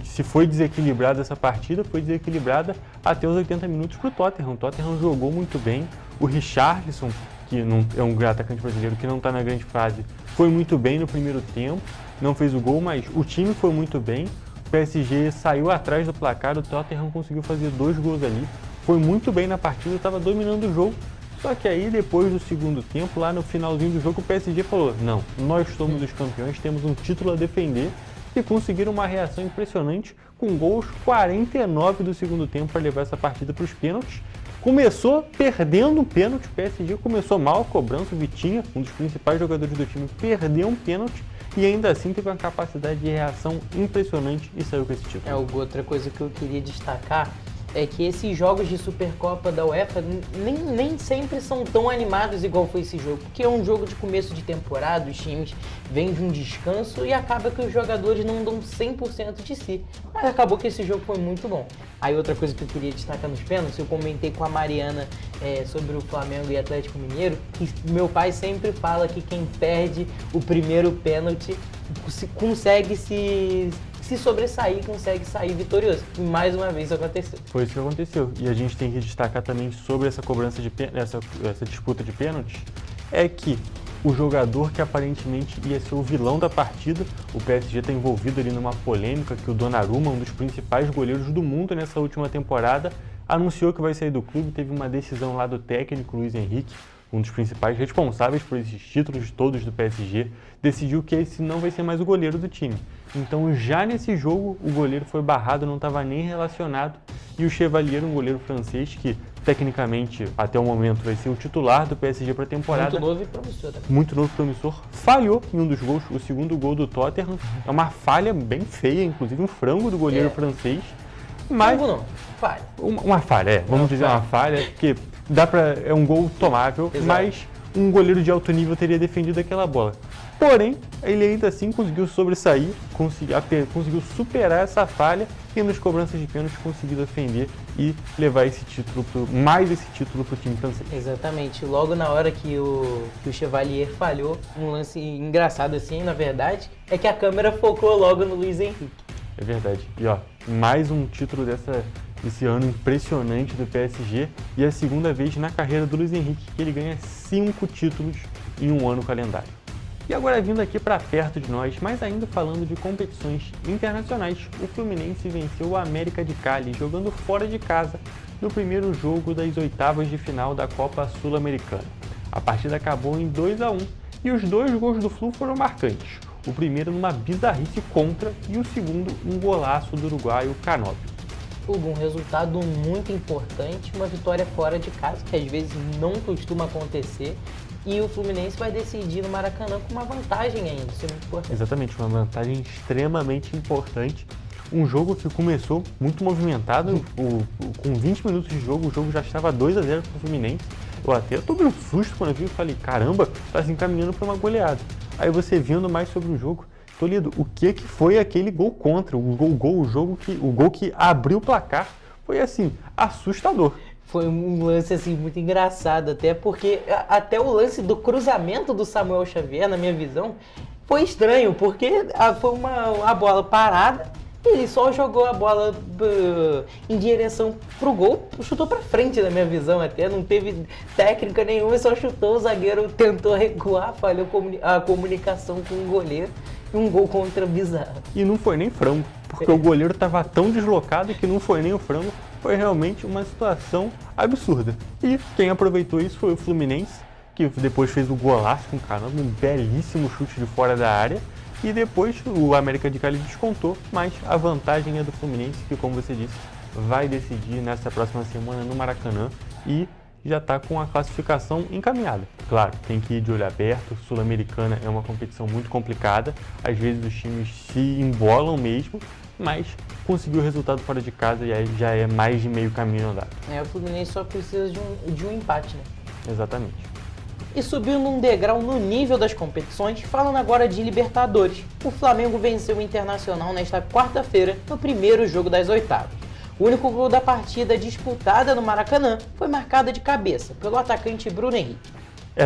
se foi desequilibrada essa partida, foi desequilibrada até os 80 minutos para o Tottenham. O Tottenham jogou muito bem, o Richarlison, que não, é um atacante brasileiro que não está na grande fase, foi muito bem no primeiro tempo, não fez o gol, mas o time foi muito bem. O PSG saiu atrás do placar, o Tottenham conseguiu fazer 2 gols ali, foi muito bem na partida, estava dominando o jogo. Só que aí, depois do segundo tempo, lá no finalzinho do jogo, o PSG falou: não, nós somos os campeões, temos um título a defender, e conseguiram uma reação impressionante com gols 49 do segundo tempo para levar essa partida para os pênaltis. Começou perdendo um pênalti, o PSG começou mal a cobrança, o Vitinha, um dos principais jogadores do time, perdeu um pênalti e ainda assim teve uma capacidade de reação impressionante e saiu com esse título. Outra coisa que eu queria destacar é que esses jogos de Supercopa da UEFA nem sempre são tão animados igual foi esse jogo, porque é um jogo de começo de temporada, os times vêm de um descanso e acaba que os jogadores não dão 100% de si. Mas acabou que esse jogo foi muito bom. Aí outra coisa que eu queria destacar nos pênaltis, eu comentei com a Mariana sobre o Flamengo e Atlético Mineiro, que meu pai sempre fala que quem perde o primeiro pênalti consegue se sobressair, consegue sair vitorioso. E mais uma vez aconteceu. Foi isso que aconteceu. E a gente tem que destacar também sobre essa cobrança de essa disputa de pênaltis, é que o jogador que aparentemente ia ser o vilão da partida, o PSG está envolvido ali numa polêmica que o Donnarumma, um dos principais goleiros do mundo nessa última temporada, anunciou que vai sair do clube. Teve uma decisão lá do técnico Luiz Henrique, um dos principais responsáveis por esses títulos todos do PSG, decidiu que esse não vai ser mais o goleiro do time. Então já nesse jogo o goleiro foi barrado, não estava nem relacionado, e o Chevalier, um goleiro francês que tecnicamente até o momento vai ser o titular do PSG para a temporada. Muito novo e promissor também. Muito novo e promissor. Falhou em um dos gols, o segundo gol do Tottenham. É uma falha bem feia, inclusive um frango do goleiro francês. Mas frango não, falha. Uma falha, vamos dizer uma falha, porque é um gol tomável, exato, mas um goleiro de alto nível teria defendido aquela bola. Porém, ele ainda assim conseguiu sobressair, conseguiu superar essa falha e nas cobranças de pênalti conseguiu defender e levar esse título mais esse título para o time francês. Exatamente. Logo na hora que o Chevalier falhou, um lance engraçado assim, na verdade, é que a câmera focou logo no Luiz Henrique. É verdade. E ó, mais um título desse ano impressionante do PSG e a segunda vez na carreira do Luiz Henrique que ele ganha 5 títulos em um ano calendário. E agora vindo aqui para perto de nós, mas ainda falando de competições internacionais, o Fluminense venceu o América de Cali jogando fora de casa no primeiro jogo das oitavas de final da Copa Sul-Americana. A partida acabou em 2-1 e os 2 gols do Flu foram marcantes. O primeiro numa bizarrice contra e o segundo um golaço do uruguaio Canóbio. Um resultado muito importante, uma vitória fora de casa, que às vezes não costuma acontecer. E o Fluminense vai decidir no Maracanã com uma vantagem ainda, isso é muito importante. Exatamente, uma vantagem extremamente importante. Um jogo que começou muito movimentado, com 20 minutos de jogo, o jogo já estava 2-0 para o Fluminense. Eu até tomei um susto quando eu vi e falei, caramba, está se encaminhando para uma goleada. Aí você vendo mais sobre o jogo, Toledo, o que foi aquele gol contra? O gol que abriu o placar foi assim, assustador. Foi um lance assim muito engraçado, até porque até o lance do cruzamento do Samuel Xavier, na minha visão, foi estranho, porque foi a bola parada, ele só jogou a bola em direção pro gol, chutou pra frente, na minha visão até, não teve técnica nenhuma, só chutou, o zagueiro tentou recuar, falhou a comunicação com o goleiro. Um gol contra bizarro. E não foi nem frango, porque o goleiro estava tão deslocado que não foi nem o frango. Foi realmente uma situação absurda. E quem aproveitou isso foi o Fluminense, que depois fez o golaço com o Canóbio, um belíssimo chute de fora da área. E depois o América de Cali descontou, mas a vantagem é do Fluminense, que como você disse, vai decidir nessa próxima semana no Maracanã e já está com a classificação encaminhada. Claro, tem que ir de olho aberto, Sul-Americana é uma competição muito complicada, às vezes os times se embolam mesmo, mas conseguiu o resultado fora de casa e aí já é mais de meio caminho andado. O Fluminense só precisa de um empate, né? Exatamente. E subiu num degrau no nível das competições, falando agora de Libertadores. O Flamengo venceu o Internacional nesta quarta-feira, no primeiro jogo das oitavas. O único gol da partida disputada no Maracanã foi marcado de cabeça pelo atacante Bruno Henrique.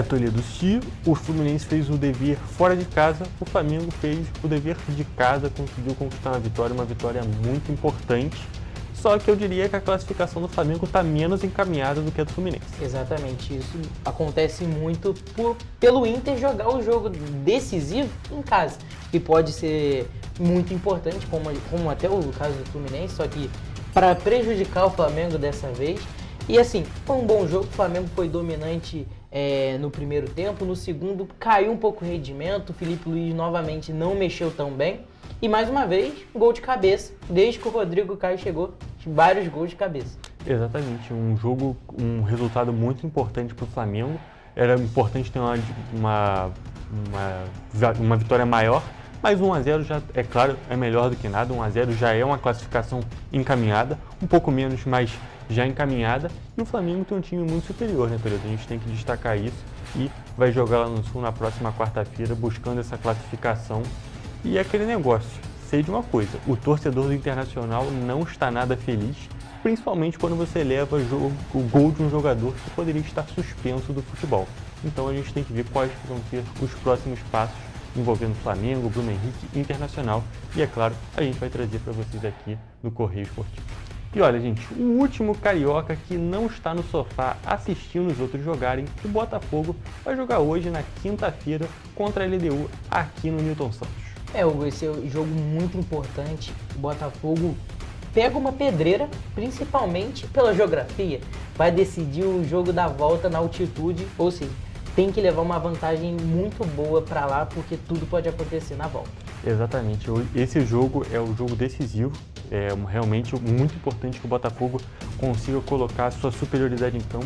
Toledo, se o Fluminense fez o dever fora de casa, o Flamengo fez o dever de casa, conseguiu conquistar uma vitória muito importante. Só que eu diria que a classificação do Flamengo está menos encaminhada do que a do Fluminense. Exatamente, isso acontece muito pelo Inter jogar o jogo decisivo em casa, que pode ser muito importante, como até o caso do Fluminense, só que para prejudicar o Flamengo dessa vez. E assim, foi um bom jogo, o Flamengo foi dominante no primeiro tempo, no segundo caiu um pouco o rendimento, o Felipe Luiz novamente não mexeu tão bem. E mais uma vez, gol de cabeça, desde que o Rodrigo Caio chegou, vários gols de cabeça. Exatamente, um resultado muito importante para o Flamengo. Era importante ter uma vitória maior Mas 1-0 já, é claro, é melhor do que nada. 1-0 já é uma classificação encaminhada, um pouco menos, mas já encaminhada. E o Flamengo tem um time muito superior, né, Toledo? A gente tem que destacar isso e vai jogar lá no Sul na próxima quarta-feira, buscando essa classificação. E é aquele negócio, sei de uma coisa, o torcedor do Internacional não está nada feliz, principalmente quando você leva o gol de um jogador que poderia estar suspenso do futebol. Então a gente tem que ver quais vão ser os próximos passos envolvendo Flamengo, Bruno Henrique, Internacional. E é claro, a gente vai trazer para vocês aqui no Correio Esportivo. E olha, gente, o último carioca que não está no sofá assistindo os outros jogarem, o Botafogo vai jogar hoje, na quinta-feira, contra a LDU aqui no Newton Santos. Hugo, esse é um jogo muito importante. O Botafogo pega uma pedreira, principalmente pela geografia. Vai decidir o jogo da volta na altitude, ou seja, tem que levar uma vantagem muito boa para lá, porque tudo pode acontecer na volta. Exatamente, esse jogo é o jogo decisivo, é realmente muito importante que o Botafogo consiga colocar a sua superioridade em campo,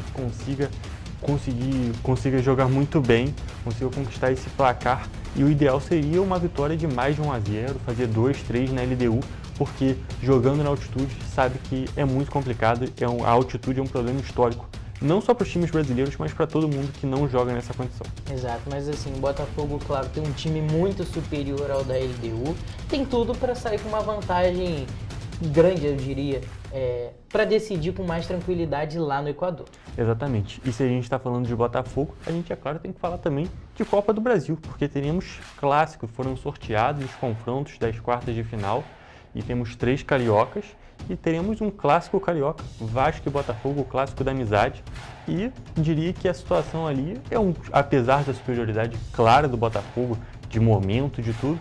consiga jogar muito bem, consiga conquistar esse placar, e o ideal seria uma vitória de mais de 1-0, fazer 2-3 na LDU, porque jogando na altitude sabe que é muito complicado, a altitude é um problema histórico, não só para os times brasileiros, mas para todo mundo que não joga nessa condição. Exato, mas assim, o Botafogo, claro, tem um time muito superior ao da LDU, tem tudo para sair com uma vantagem grande, eu diria, para decidir com mais tranquilidade lá no Equador. Exatamente, e se a gente está falando de Botafogo, a gente, é claro, tem que falar também de Copa do Brasil, porque teremos clássicos, foram sorteados os confrontos das quartas de final, e temos 3 cariocas, e teremos um clássico carioca, Vasco e Botafogo, o clássico da amizade, e diria que a situação ali apesar da superioridade clara do Botafogo, de momento, de tudo,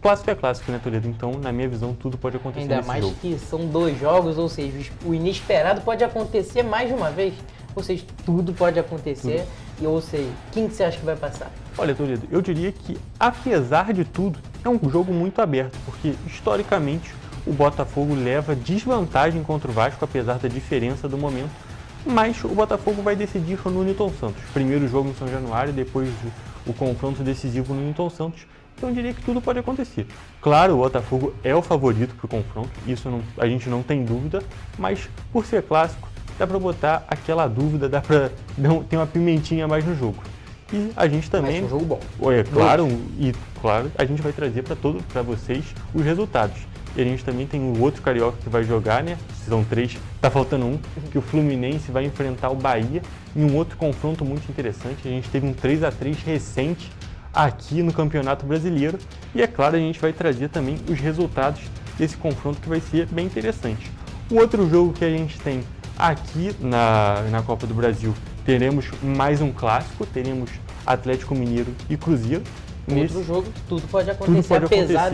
clássico é clássico, né, Toledo? Então, na minha visão, tudo pode acontecer ainda nesse mais jogo. Que são 2 jogos, ou seja, o inesperado pode acontecer mais de uma vez, ou seja, tudo pode acontecer, e ou seja, quem que você acha que vai passar? Olha, Toledo, eu diria que, apesar de tudo, é um jogo muito aberto, porque, historicamente, o Botafogo leva desvantagem contra o Vasco, apesar da diferença do momento, mas o Botafogo vai decidir no Newton Santos. Primeiro jogo em São Januário, depois o confronto decisivo no Newton Santos. Então eu diria que tudo pode acontecer. Claro, o Botafogo é o favorito para o confronto, isso a gente não tem dúvida, mas por ser clássico, dá para botar aquela dúvida, dá para ter uma pimentinha a mais no jogo. E a gente também... Mas é um jogo bom. Claro, a gente vai trazer para vocês os resultados. E a gente também tem o outro carioca que vai jogar, né? São 3, tá faltando um, que o Fluminense vai enfrentar o Bahia em um outro confronto muito interessante. A gente teve um 3-3 recente aqui no Campeonato Brasileiro. E é claro, a gente vai trazer também os resultados desse confronto que vai ser bem interessante. O outro jogo que a gente tem aqui na Copa do Brasil, teremos mais um clássico, teremos Atlético Mineiro e Cruzeiro. Outro jogo, tudo pode acontecer, apesar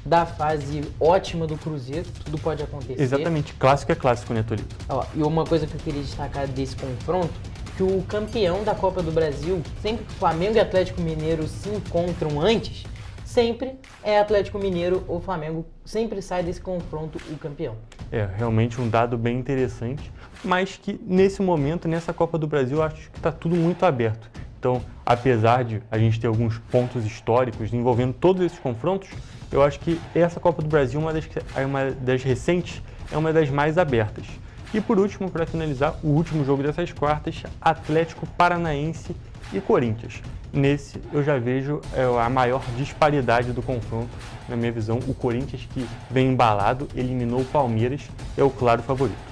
da fase ótima do Cruzeiro, tudo pode acontecer. Exatamente, clássico é clássico, né, Toledo? E uma coisa que eu queria destacar desse confronto, que o campeão da Copa do Brasil, sempre que Flamengo e Atlético Mineiro se encontram antes, sempre é Atlético Mineiro ou Flamengo, sempre sai desse confronto o campeão. É, realmente um dado bem interessante, mas que nesse momento, nessa Copa do Brasil, eu acho que está tudo muito aberto. Então, apesar de a gente ter alguns pontos históricos envolvendo todos esses confrontos, eu acho que essa Copa do Brasil, uma das recentes, é uma das mais abertas. E por último, para finalizar, o último jogo dessas quartas, Atlético Paranaense e Corinthians. Nesse eu já vejo a maior disparidade do confronto, na minha visão. O Corinthians, que vem embalado, eliminou o Palmeiras, é o claro favorito.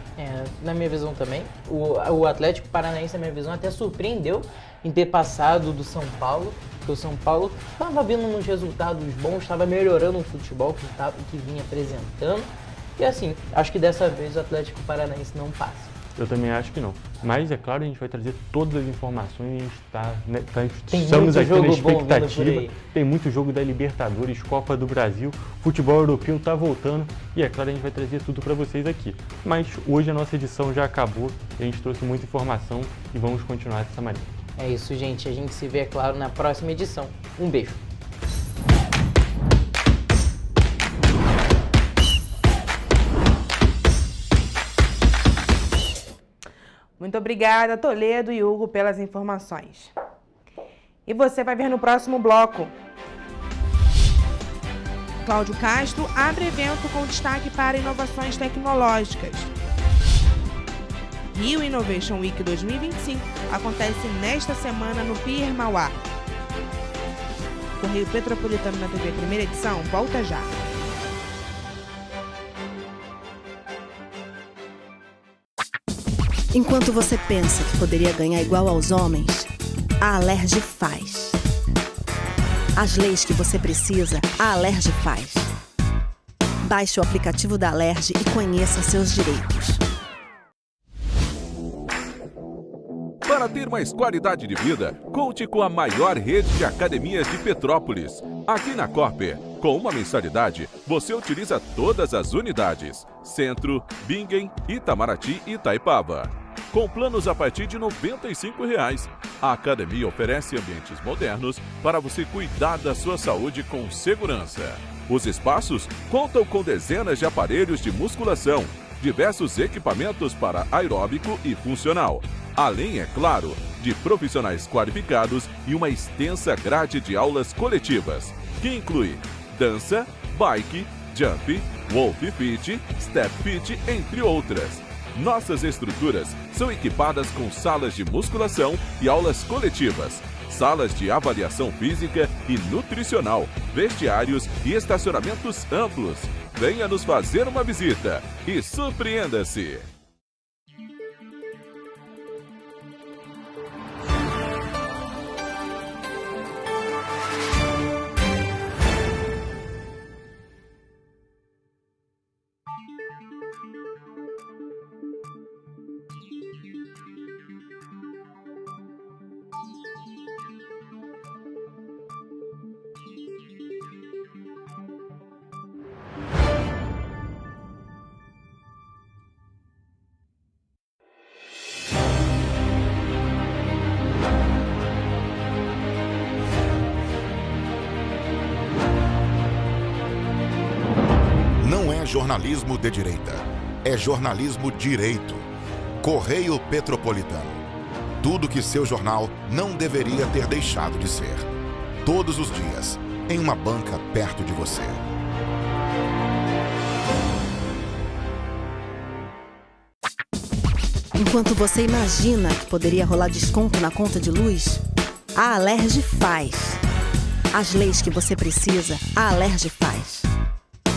Na minha visão também. O Atlético Paranaense, na minha visão, até surpreendeu em ter passado do São Paulo, porque o São Paulo estava vindo uns resultados bons, estava melhorando o futebol que vinha apresentando. E assim, acho que dessa vez o Atlético Paranaense não passa. Eu também acho que não. Mas, é claro, a gente vai trazer todas as informações, a gente estamos aqui na expectativa. Tem muito jogo da Libertadores, Copa do Brasil, futebol europeu está voltando e, é claro, a gente vai trazer tudo para vocês aqui. Mas hoje a nossa edição já acabou, a gente trouxe muita informação e vamos continuar dessa maneira. É isso, gente. A gente se vê, é claro, na próxima edição. Um beijo. Muito obrigada, Toledo e Hugo, pelas informações. E você vai ver no próximo bloco. Cláudio Castro abre evento com destaque para inovações tecnológicas. Rio Innovation Week 2025 acontece nesta semana no Pier Mauá. Correio Petropolitano na TV primeira edição volta já. Enquanto você pensa que poderia ganhar igual aos homens, a Alerj faz. As leis que você precisa, a Alerj faz. Baixe o aplicativo da Alerj e conheça seus direitos. Para ter mais qualidade de vida, conte com a maior rede de academias de Petrópolis. Aqui na Corper, com uma mensalidade, você utiliza todas as unidades: Centro, Bingen, Itamaraty e Itaipava. Com planos a partir de R$ 95,00. A academia oferece ambientes modernos para você cuidar da sua saúde com segurança. Os espaços contam com dezenas de aparelhos de musculação, diversos equipamentos para aeróbico e funcional, além, é claro, de profissionais qualificados e uma extensa grade de aulas coletivas, que inclui dança, bike, jump, wolf fit, step fit, entre outras. Nossas estruturas são equipadas com salas de musculação e aulas coletivas, salas de avaliação física e nutricional, vestiários e estacionamentos amplos. Venha nos fazer uma visita e surpreenda-se! Jornalismo de direita. É jornalismo direito. Correio Petropolitano. Tudo que seu jornal não deveria ter deixado de ser. Todos os dias, em uma banca perto de você. Enquanto você imagina que poderia rolar desconto na conta de luz, a Alerj faz. As leis que você precisa, a Alerj faz.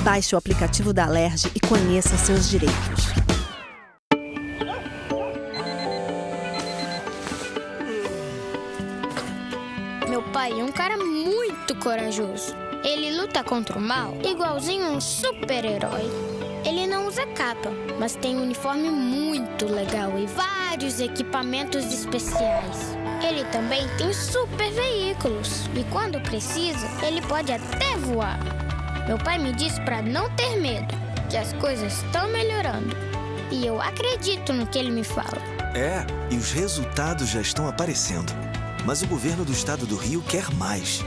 Baixe o aplicativo da Alerj e conheça seus direitos. Meu pai é um cara muito corajoso. Ele luta contra o mal igualzinho um super-herói. Ele não usa capa, mas tem um uniforme muito legal e vários equipamentos especiais. Ele também tem super veículos e quando precisa, ele pode até voar. Meu pai me disse para não ter medo, que as coisas estão melhorando. E eu acredito no que ele me fala. É, e os resultados já estão aparecendo. Mas o governo do estado do Rio quer mais.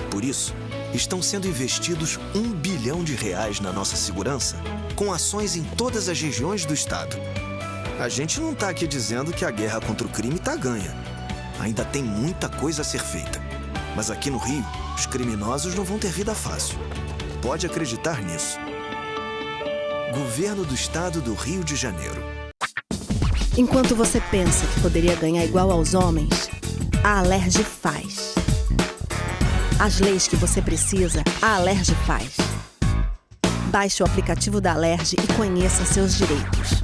Por isso, estão sendo investidos R$ 1 bilhão na nossa segurança, com ações em todas as regiões do estado. A gente não está aqui dizendo que a guerra contra o crime está ganha. Ainda tem muita coisa a ser feita. Mas aqui no Rio, os criminosos não vão ter vida fácil. Pode acreditar nisso. Governo do Estado do Rio de Janeiro. Enquanto você pensa que poderia ganhar igual aos homens, a Alerj faz. As leis que você precisa, a Alerj faz. Baixe o aplicativo da Alerj e conheça seus direitos.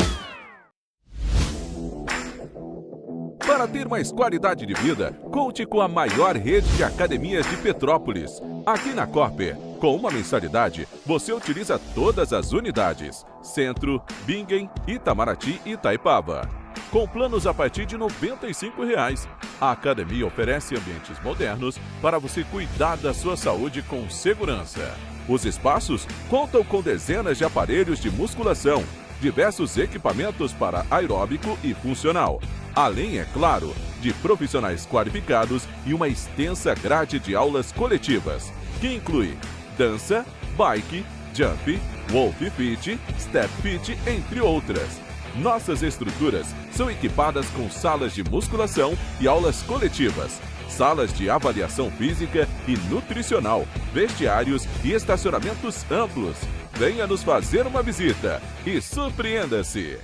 Para ter mais qualidade de vida, conte com a maior rede de academias de Petrópolis. Aqui na Corper, com uma mensalidade, você utiliza todas as unidades: Centro, Bingen, Itamaraty e Itaipava. Com planos a partir de R$ 95,00. A academia oferece ambientes modernos para você cuidar da sua saúde com segurança. Os espaços contam com dezenas de aparelhos de musculação, diversos equipamentos para aeróbico e funcional, além, é claro, de profissionais qualificados e uma extensa grade de aulas coletivas, que inclui dança, bike, jump, wolf fit, step fit, entre outras. Nossas estruturas são equipadas com salas de musculação e aulas coletivas, salas de avaliação física e nutricional, vestiários e estacionamentos amplos. Venha nos fazer uma visita e surpreenda-se!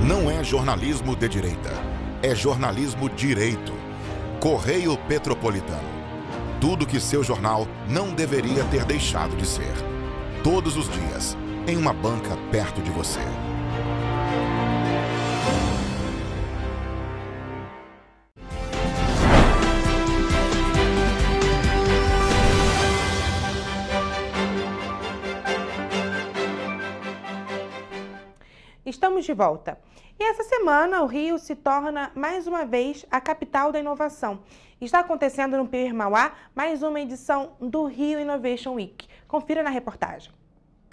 Não é jornalismo de direita, é jornalismo direito. Correio Petropolitano. Tudo que seu jornal não deveria ter deixado de ser. Todos os dias, em uma banca perto de você. Estamos de volta. E essa semana o Rio se torna mais uma vez a capital da inovação. Está acontecendo no Pier Mauá mais uma edição do Rio Innovation Week. Confira na reportagem.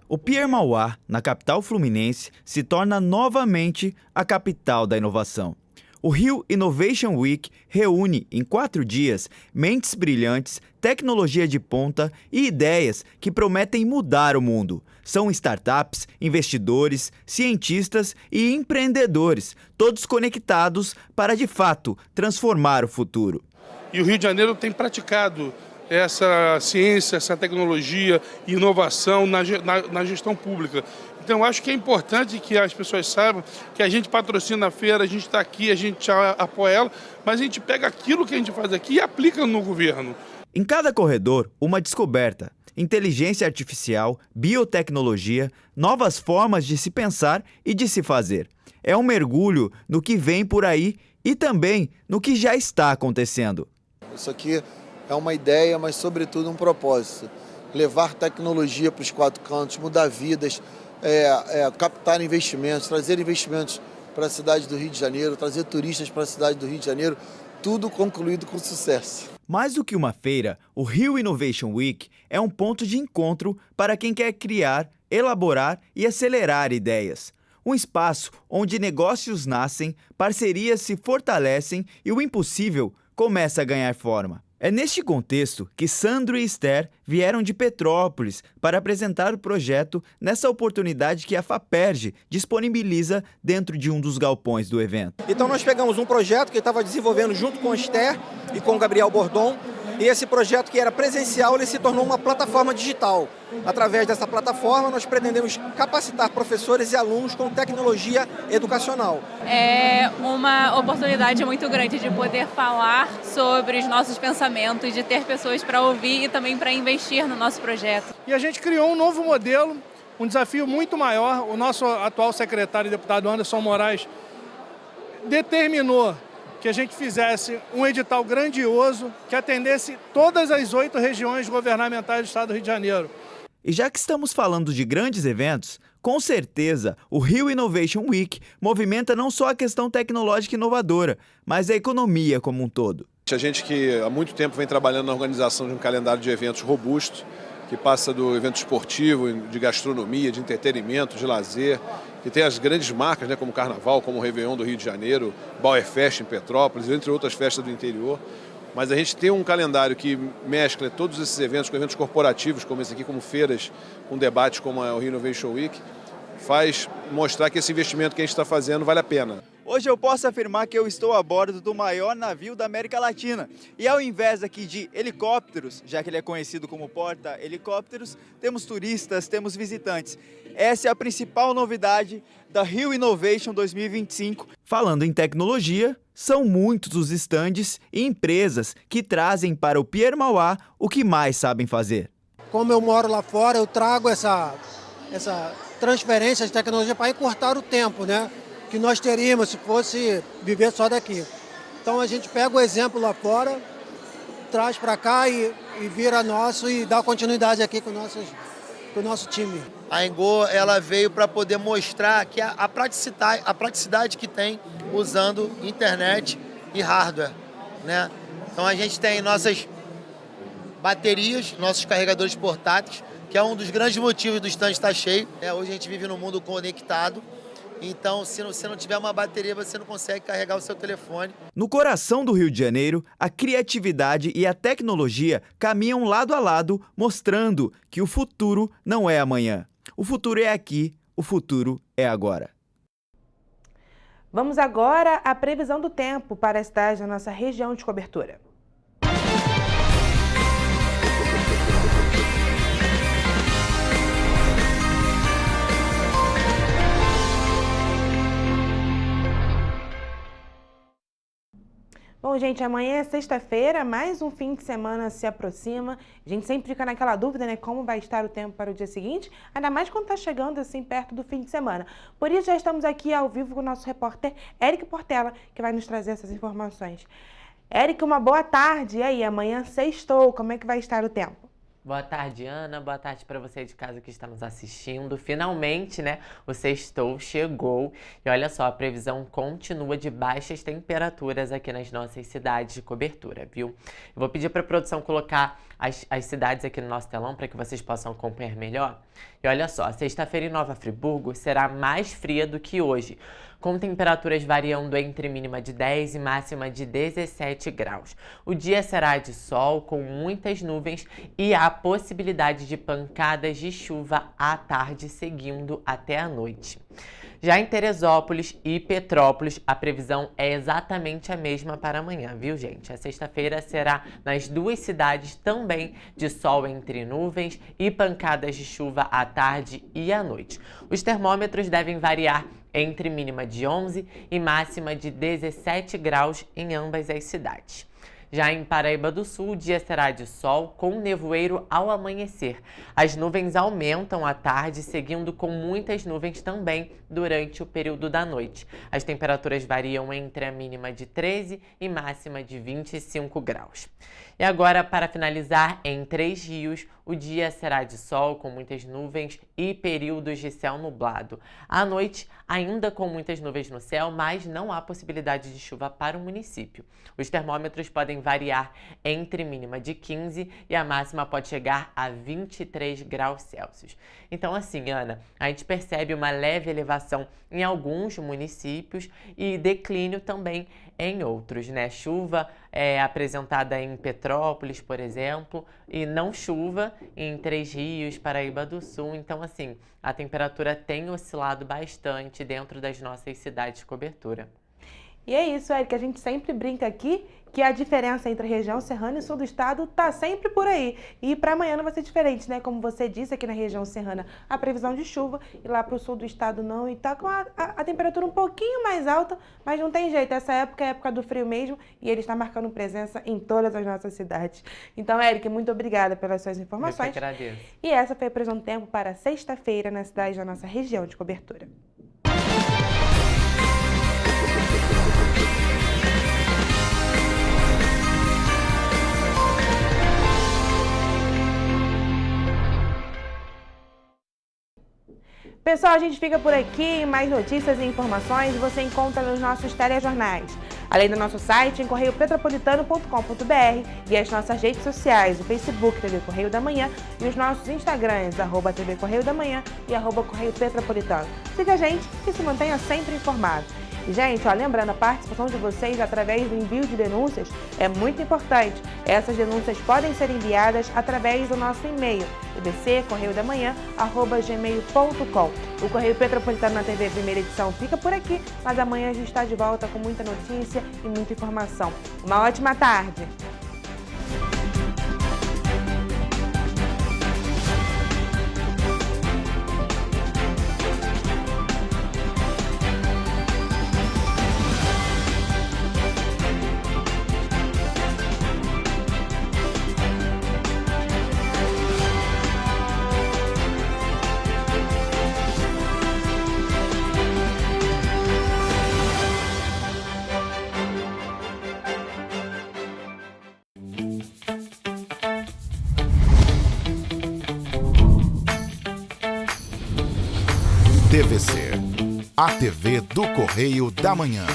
O Pier Mauá, na capital fluminense, se torna novamente a capital da inovação. O Rio Innovation Week reúne, em 4 dias, mentes brilhantes, tecnologia de ponta e ideias que prometem mudar o mundo. São startups, investidores, cientistas e empreendedores, todos conectados para, de fato, transformar o futuro. E o Rio de Janeiro tem praticado essa ciência, essa tecnologia e inovação na gestão pública. Então, eu acho que é importante que as pessoas saibam que a gente patrocina a feira, a gente está aqui, a gente apoia ela, mas a gente pega aquilo que a gente faz aqui e aplica no governo. Em cada corredor, uma descoberta. Inteligência artificial, biotecnologia, novas formas de se pensar e de se fazer. É um mergulho no que vem por aí e também no que já está acontecendo. Isso aqui é uma ideia, mas sobretudo um propósito. Levar tecnologia para os 4 cantos, mudar vidas, captar investimentos, trazer investimentos para a cidade do Rio de Janeiro, trazer turistas para a cidade do Rio de Janeiro, tudo concluído com sucesso. Mais do que uma feira, o Rio Innovation Week é um ponto de encontro para quem quer criar, elaborar e acelerar ideias. Um espaço onde negócios nascem, parcerias se fortalecem e o impossível começa a ganhar forma. É neste contexto que Sandro e Esther vieram de Petrópolis para apresentar o projeto nessa oportunidade que a FAPERJ disponibiliza dentro de um dos galpões do evento. Então nós pegamos um projeto que ele estava desenvolvendo junto com a Esther e com o Gabriel Bordon, e esse projeto que era presencial, ele se tornou uma plataforma digital. Através dessa plataforma, nós pretendemos capacitar professores e alunos com tecnologia educacional. É uma oportunidade muito grande de poder falar sobre os nossos pensamentos, de ter pessoas para ouvir e também para investir no nosso projeto. E a gente criou um novo modelo, um desafio muito maior. O nosso atual secretário e deputado Anderson Moraes determinou que a gente fizesse um edital grandioso que atendesse todas as 8 regiões governamentais do estado do Rio de Janeiro. E já que estamos falando de grandes eventos, com certeza o Rio Innovation Week movimenta não só a questão tecnológica inovadora, mas a economia como um todo. A gente que há muito tempo vem trabalhando na organização de um calendário de eventos robusto, que passa do evento esportivo, de gastronomia, de entretenimento, de lazer, que tem as grandes marcas, né, como o Carnaval, como o Réveillon do Rio de Janeiro, Bauer Fest em Petrópolis, entre outras festas do interior. Mas a gente tem um calendário que mescla todos esses eventos com eventos corporativos, como esse aqui, como feiras, com debates como o Rio Innovation Week, faz mostrar que esse investimento que a gente está fazendo vale a pena. Hoje eu posso afirmar que eu estou a bordo do maior navio da América Latina. E ao invés aqui de helicópteros, já que ele é conhecido como porta-helicópteros, temos turistas, temos visitantes. Essa é a principal novidade da Rio Innovation 2025. Falando em tecnologia, são muitos os estandes e empresas que trazem para o Pier Mauá o que mais sabem fazer. Como eu moro lá fora, eu trago essa transferência de tecnologia para encurtar o tempo, né? Que nós teríamos se fosse viver só daqui. Então a gente pega o exemplo lá fora, traz para cá e vira nosso e dá continuidade aqui com o nosso time. A Engo, ela veio para poder mostrar que a praticidade que tem usando internet e hardware, né? Então a gente tem nossas baterias, nossos carregadores portáteis, que é um dos grandes motivos do stand estar cheio. Hoje a gente vive num mundo conectado, então se você não tiver uma bateria, você não consegue carregar o seu telefone. No coração do Rio de Janeiro, a criatividade e a tecnologia caminham lado a lado, mostrando que o futuro não é amanhã. O futuro é aqui, o futuro é agora. Vamos agora à previsão do tempo para a cidade da nossa região de cobertura. Bom, gente, amanhã é sexta-feira, mais um fim de semana se aproxima. A gente sempre fica naquela dúvida, né, como vai estar o tempo para o dia seguinte, ainda mais quando está chegando assim perto do fim de semana. Por isso já estamos aqui ao vivo com o nosso repórter Eric Portela, que vai nos trazer essas informações. Eric, uma boa tarde. E aí, amanhã sextou, como é que vai estar o tempo? Boa tarde, Ana. Boa tarde para você de casa que está nos assistindo. Finalmente, né, o sextou chegou. E olha só, a previsão continua de baixas temperaturas aqui nas nossas cidades de cobertura, viu? Eu vou pedir para a produção colocar as cidades aqui no nosso telão para que vocês possam acompanhar melhor. E olha só, sexta-feira em Nova Friburgo será mais fria do que hoje, com temperaturas variando entre mínima de 10 e máxima de 17 graus. O dia será de sol, com muitas nuvens e há possibilidade de pancadas de chuva à tarde, seguindo até a noite. Já em Teresópolis e Petrópolis, a previsão é exatamente a mesma para amanhã, viu, gente? A sexta-feira será nas duas cidades também de sol entre nuvens e pancadas de chuva à tarde e à noite. Os termômetros devem variar entre mínima de 11 e máxima de 17 graus em ambas as cidades. Já em Paraíba do Sul, o dia será de sol, com nevoeiro ao amanhecer. As nuvens aumentam à tarde, seguindo com muitas nuvens também durante o período da noite. As temperaturas variam entre a mínima de 13 e máxima de 25 graus. E agora, para finalizar, em Três Rios, o dia será de sol, com muitas nuvens e períodos de céu nublado. À noite, ainda com muitas nuvens no céu, mas não há possibilidade de chuva para o município. Os termômetros podem variar entre mínima de 15 e a máxima pode chegar a 23 graus Celsius. Então, assim, Ana, a gente percebe uma leve elevação em alguns municípios e declínio também em outros, né? Chuva apresentada em Petrópolis, por exemplo, e não chuva em Três Rios, Paraíba do Sul. Então, assim, a temperatura tem oscilado bastante dentro das nossas cidades de cobertura. E é isso, Eric, a gente sempre brinca aqui que a diferença entre a região serrana e sul do estado tá sempre por aí. E para amanhã não vai ser diferente, né? Como você disse, aqui na região serrana a previsão de chuva e lá para o sul do estado não. E tá com a temperatura um pouquinho mais alta, mas não tem jeito. Essa época é a época do frio mesmo e ele está marcando presença em todas as nossas cidades. Então, Eric, muito obrigada pelas suas informações. Eu que agradeço. E essa foi a previsão do tempo para sexta-feira na cidade da nossa região de cobertura. Pessoal, a gente fica por aqui. Mais notícias e informações você encontra nos nossos telejornais. Além do nosso site em correiopetropolitano.com.br e as nossas redes sociais, o Facebook TV Correio da Manhã e os nossos Instagrams, @TV Correio da Manhã e @Correio Petropolitano. Siga a gente e se mantenha sempre informado. E, gente, lembrando, a participação de vocês através do envio de denúncias é muito importante. Essas denúncias podem ser enviadas através do nosso e-mail, ebccorreiodamanhã@gmail.com. O Correio Petropolitano na TV primeira edição fica por aqui, mas amanhã a gente está de volta com muita notícia e muita informação. Uma ótima tarde! TVC, a TV do Correio da Manhã.